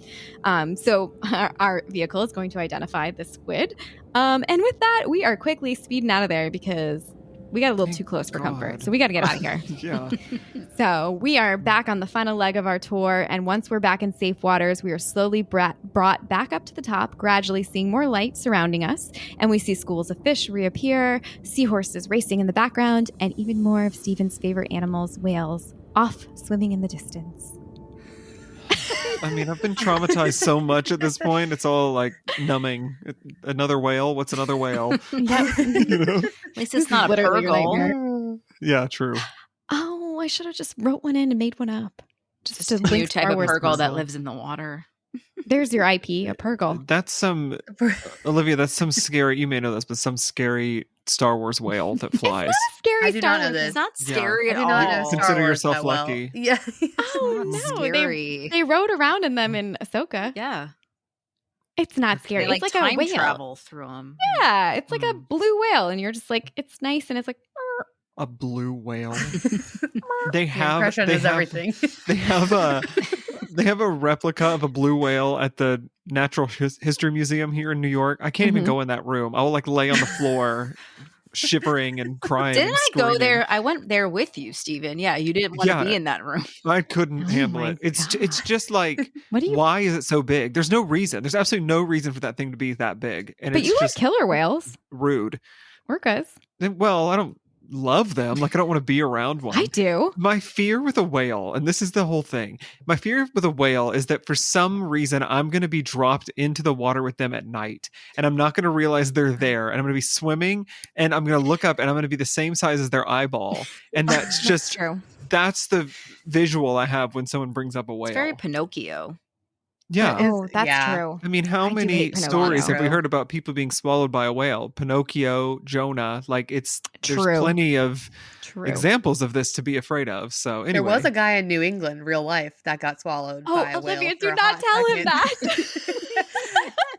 A: So our vehicle is going to identify the squid, and with that, we are quickly speeding out of there because we got a little too close for comfort. So we got to get out of here.
C: Yeah.
A: So we are back on the final leg of our tour. And once we're back in safe waters, we are slowly brought back up to the top, gradually seeing more light surrounding us. And we see schools of fish reappear, seahorses racing in the background, and even more of Stephen's favorite animals, whales, off swimming in the distance.
C: I mean, I've been traumatized so much at this point. It's all like numbing. Another whale? What's another whale?
A: Yep.
C: You know?
B: At least it's not a
A: Literally your
B: purgle.
A: nightmare.
C: Yeah, true.
A: Oh, I should have just wrote one in and made one up.
B: Just a new type of purgle that lives in the water.
A: There's your IP, a purgle.
C: That's some, Olivia, that's some scary, you may know this, but some scary Star Wars whale that flies.
A: It's not scary
D: I do
A: Star
D: not know
A: Wars.
D: this.
B: It's not
C: Yeah.
B: scary
D: I
B: at
D: do
B: all.
D: not know Star
C: Consider
D: Wars
C: yourself
D: that well.
C: lucky.
D: Yeah.
A: Oh
B: It's
A: no,
B: scary.
A: they rode around in them in Ahsoka.
B: Yeah.
A: It's not scary.
B: They like
A: it's
B: time
A: a whale.
B: travel through them.
A: Yeah, it's like a blue whale, and you're just like, it's nice, and it's like,
C: A blue whale.
D: The impression
C: they
D: is everything.
C: They have a replica of a blue whale at the Natural History Museum here in New York. I can't even go in that room. I will like lay on the floor shivering and crying.
B: Didn't
C: and
B: I go
C: screaming.
B: there? I went there with you, Stephen. Yeah, you didn't want to be in that room.
C: I couldn't handle
A: my
C: it. It's just like,
A: what do you?
C: why is it so big? There's no reason. There's absolutely no reason for that thing to be that big. And
A: But
C: it's
A: you like
C: just
A: killer whales,
C: rude.
A: orcas.
C: Well, I don't love them. Like, I don't want to be around one.
A: I do.
C: My fear with a whale, and this is the whole thing, my fear with a whale is that for some reason I'm going to be dropped into the water with them at night, and I'm not going to realize they're there, and I'm going to be swimming, and I'm going to look up, and I'm going to be the same size as their eyeball, and that's just
A: True.
C: that's the visual I have when someone brings up a whale.
B: It's very Pinocchio.
C: Yeah.
A: Oh, that's
D: yeah.
A: true.
C: I mean, how
A: I do
C: many
A: hate Pinocchio.
C: stories have we
D: True.
C: heard about people being swallowed by a whale? Pinocchio, Jonah, like there's
A: True.
C: plenty of
A: True.
C: examples of this to be afraid of. So anyway.
D: There was a guy in New England, real life, that got swallowed by a whale.
A: Olivia,
D: for
A: do
D: a
A: not
D: hot
A: tell him
D: second.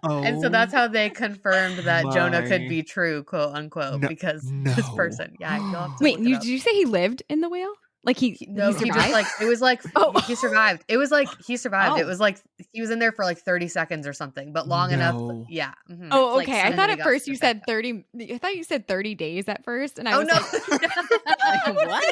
C: Oh,
D: And so that's how they confirmed that Jonah could
C: my-
D: be true, quote unquote,
C: No-
D: because
C: no.
D: this person. Yeah, you'll have to
A: Wait,
D: look it
A: did
D: up.
A: you say he lived in the whale? Like he
D: No, he
A: survived?
D: just like it was like
A: Oh.
D: he survived. It was like he survived.
B: Oh.
D: It was like he was in there for like 30 seconds or something, but long enough.
C: No.
D: Yeah. Mhm.
A: Oh,
D: Like,
A: okay.
D: so
A: I
D: then
A: thought
D: he
A: at
D: got
A: first you
D: spit
A: said 30. I thought you said 30 days at first, and I
D: Oh
A: was
D: no!
A: like,
B: What?
A: what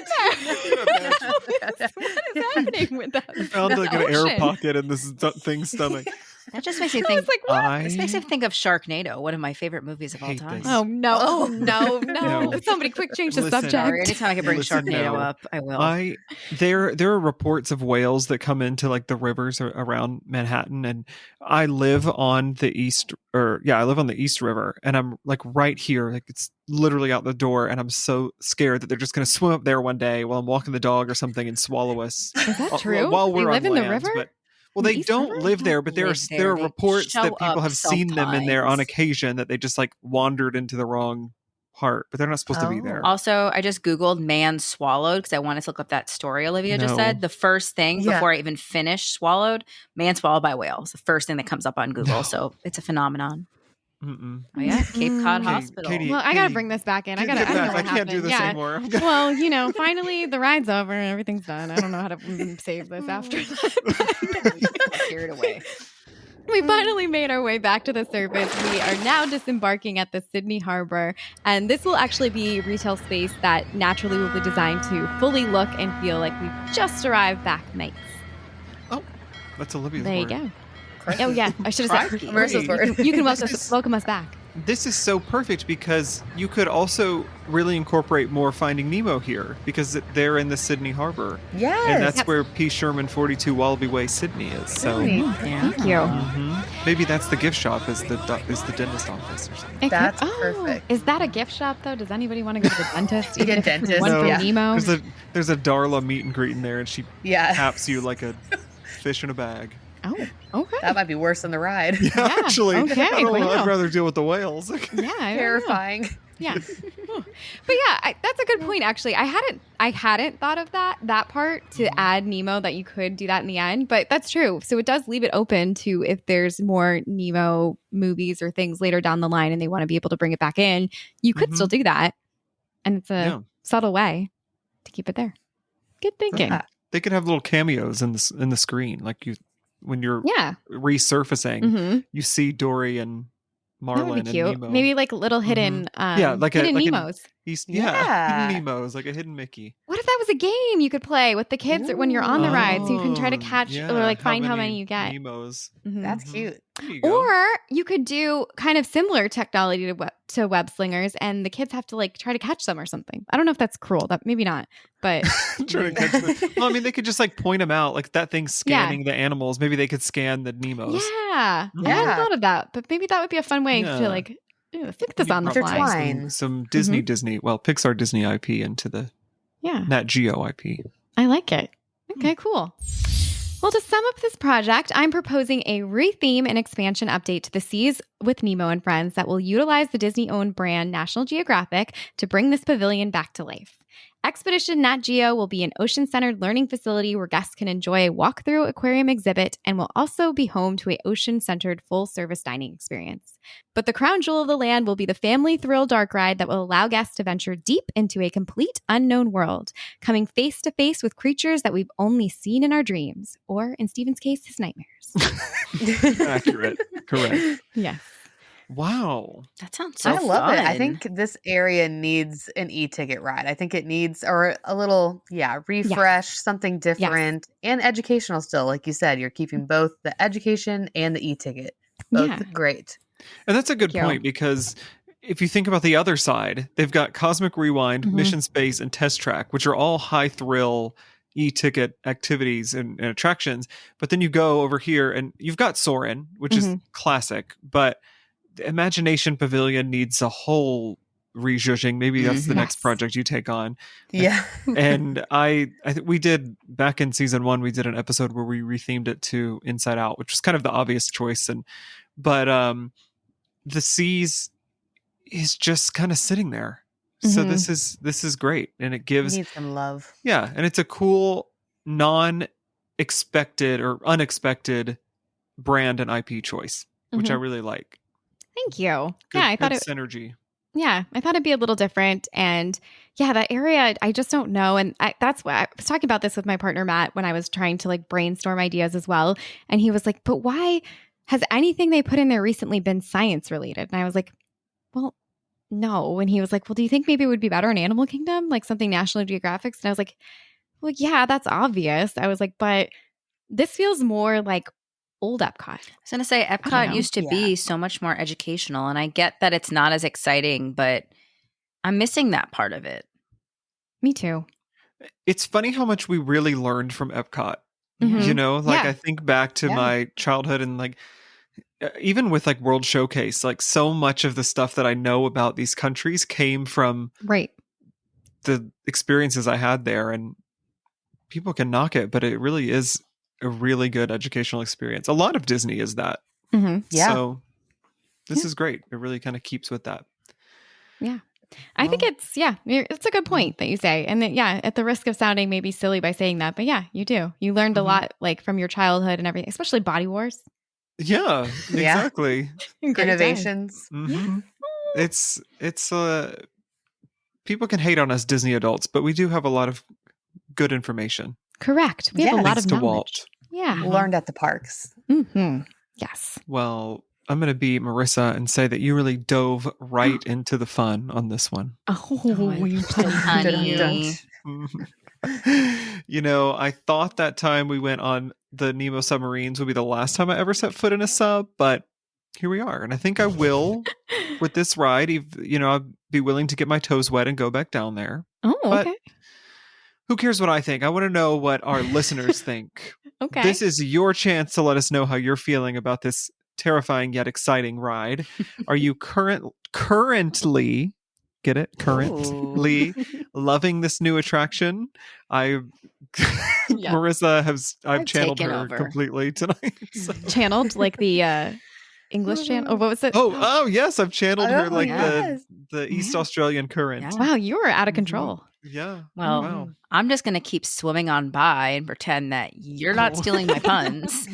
A: is happening with that?
C: found like an air
A: ocean?
C: pocket in this thing's stomach.
B: That just makes me
A: I
B: think.
A: was like, what?
B: This makes me think of Sharknado, one of my favorite movies of all
C: Hate
B: time.
C: this.
A: Oh no! Oh no! No!
C: No.
A: Somebody, quick, change the
C: Listen.
A: subject.
B: Sorry, anytime I can bring
C: Listen,
B: Sharknado
C: no.
B: up, I will.
C: There are reports of whales that come into like the rivers around Manhattan, and I live on the East River, and I'm like right here, like it's literally out the door, and I'm so scared that they're just going to swim up there one day while I'm walking the dog or something and swallow us.
A: Is that true?
C: While
A: They
C: we're
A: live
C: on
A: in the
C: land,
A: river?
C: but Well,
A: In
C: they
A: East
C: don't
A: River?
C: live there, but there
B: live
C: are
B: there. They
C: reports
B: show
C: that people
B: up
C: have seen them in there on
B: sometimes.
C: occasion, that they just like wandered into the wrong part, but they're not supposed to be there.
B: Also, I just Googled man swallowed because I wanted to look up that story Olivia just
C: No.
B: said. The first thing
D: Yeah.
B: before I even finished swallowed, man swallowed by whales. The first thing that comes up on Google.
C: No.
B: So it's a phenomenon.
C: Mm-mm.
B: Oh, yeah. Cape Cod
C: Okay,
B: Hospital.
C: Katie-
A: Well, I gotta bring this back in. I
C: Get
A: don't know
C: back.
A: what
C: I can't do
A: happened.
C: this
A: Yeah.
C: anymore.
A: Well, finally the ride's over and everything's done. I don't know how to save this after that.
B: Carried away.
A: We finally made our way back to the surface. We are now disembarking at the Sydney Harbor, and this will actually be retail space that naturally will be designed to fully look and feel like we've just arrived back nights.
C: Oh, that's Olivia's
A: There you
C: word.
A: go. Oh yeah, I should have said.
D: Marissa's word.
A: You can welcome us back.
C: This is so perfect because you could also really incorporate more Finding Nemo here because they're in the Sydney Harbor.
D: Yes.
C: And that's where P. Sherman 42 Wallaby Way, Sydney is. So
D: Really?
B: Yeah.
A: Thank you.
C: maybe that's the gift shop is the dentist office or something.
D: That's perfect.
A: Is that a gift shop though? Does anybody want to go to the dentist? Even
D: Yeah,
A: if it's
D: dentist,
A: one for
D: yeah.
A: Nemo.
C: There's a Darla meet and greet in there, and she
D: Yeah.
C: taps you like a fish in a bag.
A: Oh, okay.
D: That might be worse than the ride.
C: Yeah, actually,
A: okay,
C: I don't know,
A: wow.
C: I'd rather deal with the whales.
A: Yeah, I don't know.
D: Terrifying.
A: Yeah. But yeah, that's a good point actually. I hadn't thought of that part to add Nemo, that you could do that in the end, but that's true. So it does leave it open to if there's more Nemo movies or things later down the line and they want to be able to bring it back in, you could still do that. And it's a subtle way to keep it there. Good thinking.
D: Yeah.
C: They could have little cameos in the screen, like when you're resurfacing,
A: Mm-hmm.
C: you see Dory and
A: That would
C: Marlin
A: be
C: and
A: cute.
C: Nemo.
A: Maybe like little hidden
C: like
A: hidden
C: an
A: Nemos.
D: Yeah.
C: hidden Nemos, like a hidden Mickey.
A: What if that was a game you could play with the kids when you're on the ride, so you can try to
C: Oh,
A: catch
C: yeah,
A: or like find how many you get.
C: Nemos.
A: Mhm.
D: That's cute.
C: There you go.
A: Or you could do kind of similar technology to web slingers, and the kids have to like try to catch them or something. I don't know if that's cruel. That maybe not, but
C: Trying to catch them. Well, I mean, they could just like point them out, like that thing's scanning the animals. Maybe they could scan the Nemos.
A: yeah, I hadn't thought of that. But maybe that would be a fun way
C: Yeah.
A: to like stick this on the
C: Probably
A: fly.
D: Intertwine.
C: some Disney, Pixar Disney IP into the
A: Yeah,
C: Nat Geo IP.
A: I like it. Okay, cool. Well, to sum up this project, I'm proposing a retheme and expansion update to the Seas with Nemo and Friends that will utilize the Disney-owned brand National Geographic to bring this pavilion back to life. Expedition Nat Geo will be an ocean-centered learning facility where guests can enjoy a walk-through aquarium exhibit and will also be home to a ocean-centered full-service dining experience. But the crown jewel of the land will be the family thrill dark ride that will allow guests to venture deep into a complete unknown world, coming face-to-face with creatures that we've only seen in our dreams, or in Stephen's case, his nightmares.
C: Accurate. Correct.
A: Yes.
C: Wow.
B: That sounds so
D: I love it. I
B: fun.
D: think this area needs an e-ticket ride. I think it needs or a little, refresh, something different and educational still. Like you said, you're keeping both the education and the e-ticket. Both great.
C: And that's a good
A: Thank you.
C: point because if you think about the other side, they've got Cosmic Rewind, Mission Space, and Test Track, which are all high thrill e-ticket activities and attractions. But then you go over here and you've got Soarin, which is classic, but the Imagination Pavilion needs a whole rejudging. Maybe that's the next project you take on.
D: Yeah.
C: And I think we did back in season 1, we did an episode where we rethemed it to Inside Out, which was kind of the obvious choice. But the Seas is just kind of sitting there. So this is great. And it gives
D: Needs some love.
C: Yeah. And it's a cool, non-expected or unexpected brand and IP choice, which I really like.
A: Thank you.
C: Good,
A: I thought
C: good
A: it.
C: synergy.
A: Yeah, I thought it'd be a little different, and that area I just don't know, and that's why I was talking about this with my partner Matt when I was trying to like brainstorm ideas as well, and he was like, "But why has anything they put in there recently been science related?" And I was like, "Well, no." And he was like, "Well, do you think maybe it would be better in Animal Kingdom, like something National Geographic?" And I was like, "Well, yeah, that's obvious." I was like, "But this feels more like old Epcot."
B: I was going to say Epcot
A: know.
B: used to be so much more educational, and I get that it's not as exciting, but I'm missing that part of it.
A: Me too.
C: It's funny how much we really learned from Epcot.
A: Mhm.
C: You know, like
A: Yeah.
C: I think back to my childhood and like even with like World Showcase, like so much of the stuff that I know about these countries came from
A: Right.
C: the experiences I had there, and people can knock it, but it really is a really good educational experience. A lot of Disney is that.
A: Mm-hmm.
D: Yeah.
C: So this is great. It really kind of keeps with that.
A: Yeah. I think it's a good point that you say. And then, at the risk of sounding maybe silly by saying that, but you do. You learned a lot like from your childhood and everything, especially Body Wars.
C: Yeah, exactly.
A: Great
D: Innovations.
C: Mm-hmm. It's people can hate on us Disney adults, but we do have a lot of good information.
A: Correct. We have a lot
C: Thanks
A: of
C: to
A: knowledge.
C: Walt.
A: Yeah.
D: Learned at the parks.
A: Mm-hmm. Yes.
C: Well, I'm going to be Marissa and say that you really dove right into the fun on this one.
A: You
B: honey.
C: You know, I thought that time we went on the Nemo submarines would be the last time I ever set foot in a sub, but here we are. And I think I will with this ride. You know, I'd be willing to get my toes wet and go back down there.
A: Oh,
C: But
A: okay.
C: who cares what I think? I want to know what our listeners think.
A: Okay.
C: This is your chance to let us know how you're feeling about this terrifying yet exciting ride. Are you currently get it? Currently loving this new attraction? Marissa I've channeled
B: taken
C: her
B: over.
C: completely tonight. So.
A: Channeled like the English channel. Or what was it?
C: Oh yes, I've channeled her like
D: yes.
C: the East Australian current.
B: Yeah.
A: Wow, you were out of control.
C: Yeah.
B: Well,
C: Wow.
B: I'm just going to keep swimming on by and pretend that you're not stealing my puns.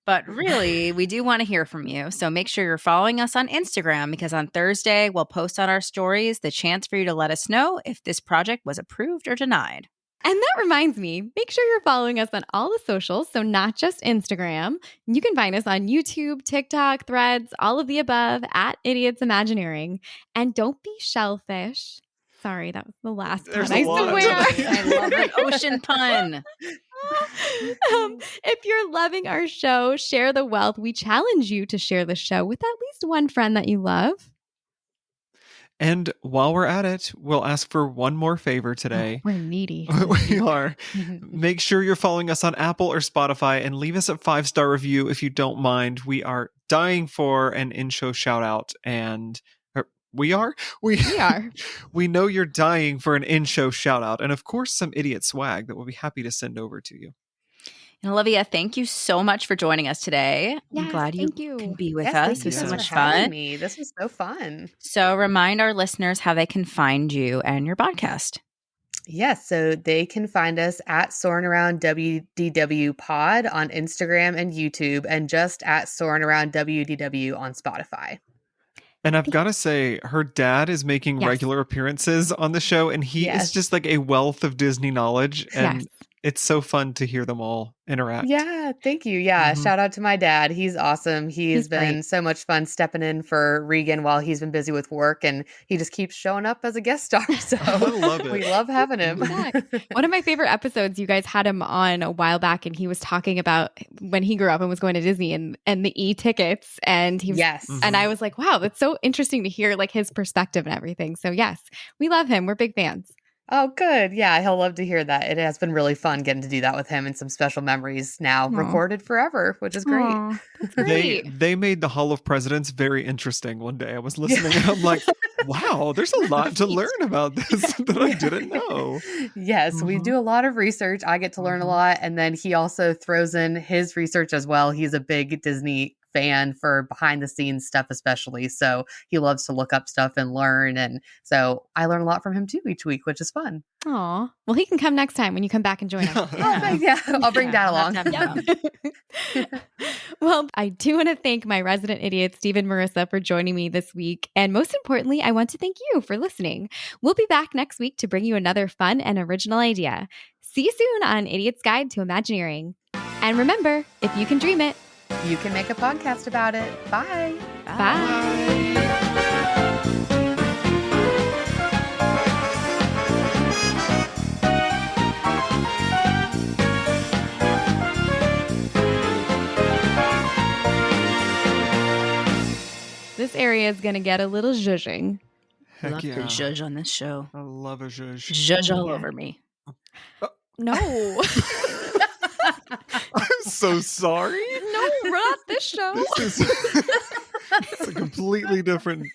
B: But really, we do want to hear from you. So make sure you're following us on Instagram because on Thursday, we'll post on our stories the chance for you to let us know if this project was approved or denied.
A: And that reminds me, make sure you're following us on all the socials, so not just Instagram. You can find us on YouTube, TikTok, Threads, all of the above at Idiots Imagineering. And don't be shellfish. Sorry, that was the last
C: There's
A: pun. I
C: a lot.
A: swear.
B: I love an ocean pun.
A: If you're loving our show, share the wealth. We challenge you to share the show with at least one friend that you love.
C: And while we're at it, we'll ask for one more favor today.
A: We're needy.
C: We are. Make sure you're following us on Apple or Spotify and leave us a 5-star review if you don't mind. We are dying for an in-show shout out and we are? We
A: are.
C: We know you're dying for an in-show shout out and of course some idiot swag that we'll be happy to send over to you.
B: And Olivia, thank you so much for joining us today. I'm
A: Yes,
B: glad you
A: thank you.
B: can be with
D: Yes,
B: us.
D: thank
B: It
D: you
B: was so
D: guys
B: much
D: for having
B: fun.
D: me. This was so fun.
B: So remind our listeners how they can find you and your podcast.
D: Yes, so they can find us at Soarin Around WDW Pod on Instagram and YouTube, and just at Soarin Around WDW on Spotify.
C: And I've got to say, her dad is making
A: Yes.
C: regular appearances on the show, and he
D: Yes.
C: is just like a wealth of Disney knowledge, and
A: Yes.
C: it's so fun to hear them all interact.
D: Yeah, thank you. Yeah,
C: Mhm.
D: shout out to my dad. He's awesome. He's
A: He's
D: been
A: great.
D: so much fun stepping in for Regan while he's been busy with work, and he just keeps showing up as a guest star. So
C: I love it.
D: we love having him.
A: One of my favorite episodes, you guys had him on a while back, and he was talking about when he grew up and was going to Disney and the e-tickets. And he was,
D: Yes.
A: and I was like, wow, that's so interesting to hear like his perspective and everything. So yes, we love him. We're big fans.
D: Oh, good. Yeah, he'll love to hear that. It has been really fun getting to do that with him and some special memories now
A: Aw.
D: recorded forever, which is great.
A: Aw, that's great.
C: They made the Hall of Presidents very interesting one day. I was listening and I'm like, wow, there's a lot to learn about this that I didn't know.
D: Yes, we
C: Mhm.
D: do a lot of research. I get to learn a lot. And then he also throws in his research as well. He's a big Disney fan for behind the scenes stuff, especially. So he loves to look up stuff and learn. And so I learn a lot from him too each week, which is fun.
A: Aw. Well, he can come next time when you come back and join us.
D: Oh, thank- yeah, I'll bring Dad
B: we'll
D: along.
B: have to have him.
A: Well, I do want to thank my resident idiots, Steve and Marissa, for joining me this week. And most importantly, I want to thank you for listening. We'll be back next week to bring you another fun and original idea. See you soon on Idiot's Guide to Imagineering. And remember, if you can dream it,
D: You can make a podcast about it. Bye.
A: bye. This area is going to get a little zhuzhing.
C: Heck
B: Love
C: yeah.
B: to judge on this show.
C: I love a zhuzh.
B: Judge all
A: Yeah.
B: over me.
A: No.
C: I'm so sorry.
A: No, not this show.
C: This is it's a completely different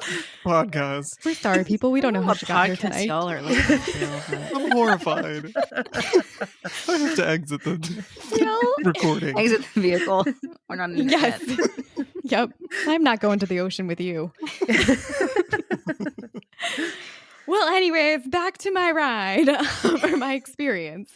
C: podcast.
A: We're sorry, people. We don't know how
B: What
A: she got here
B: podcast
A: tonight.
B: y'all are listening to.
C: I'm horrified. I have to exit the
A: Well,
C: recording.
B: Exit the vehicle. We're not in
A: Yes.
B: it.
A: Yep. I'm not going to the ocean with you. Well, anyways, back to my ride or my experience.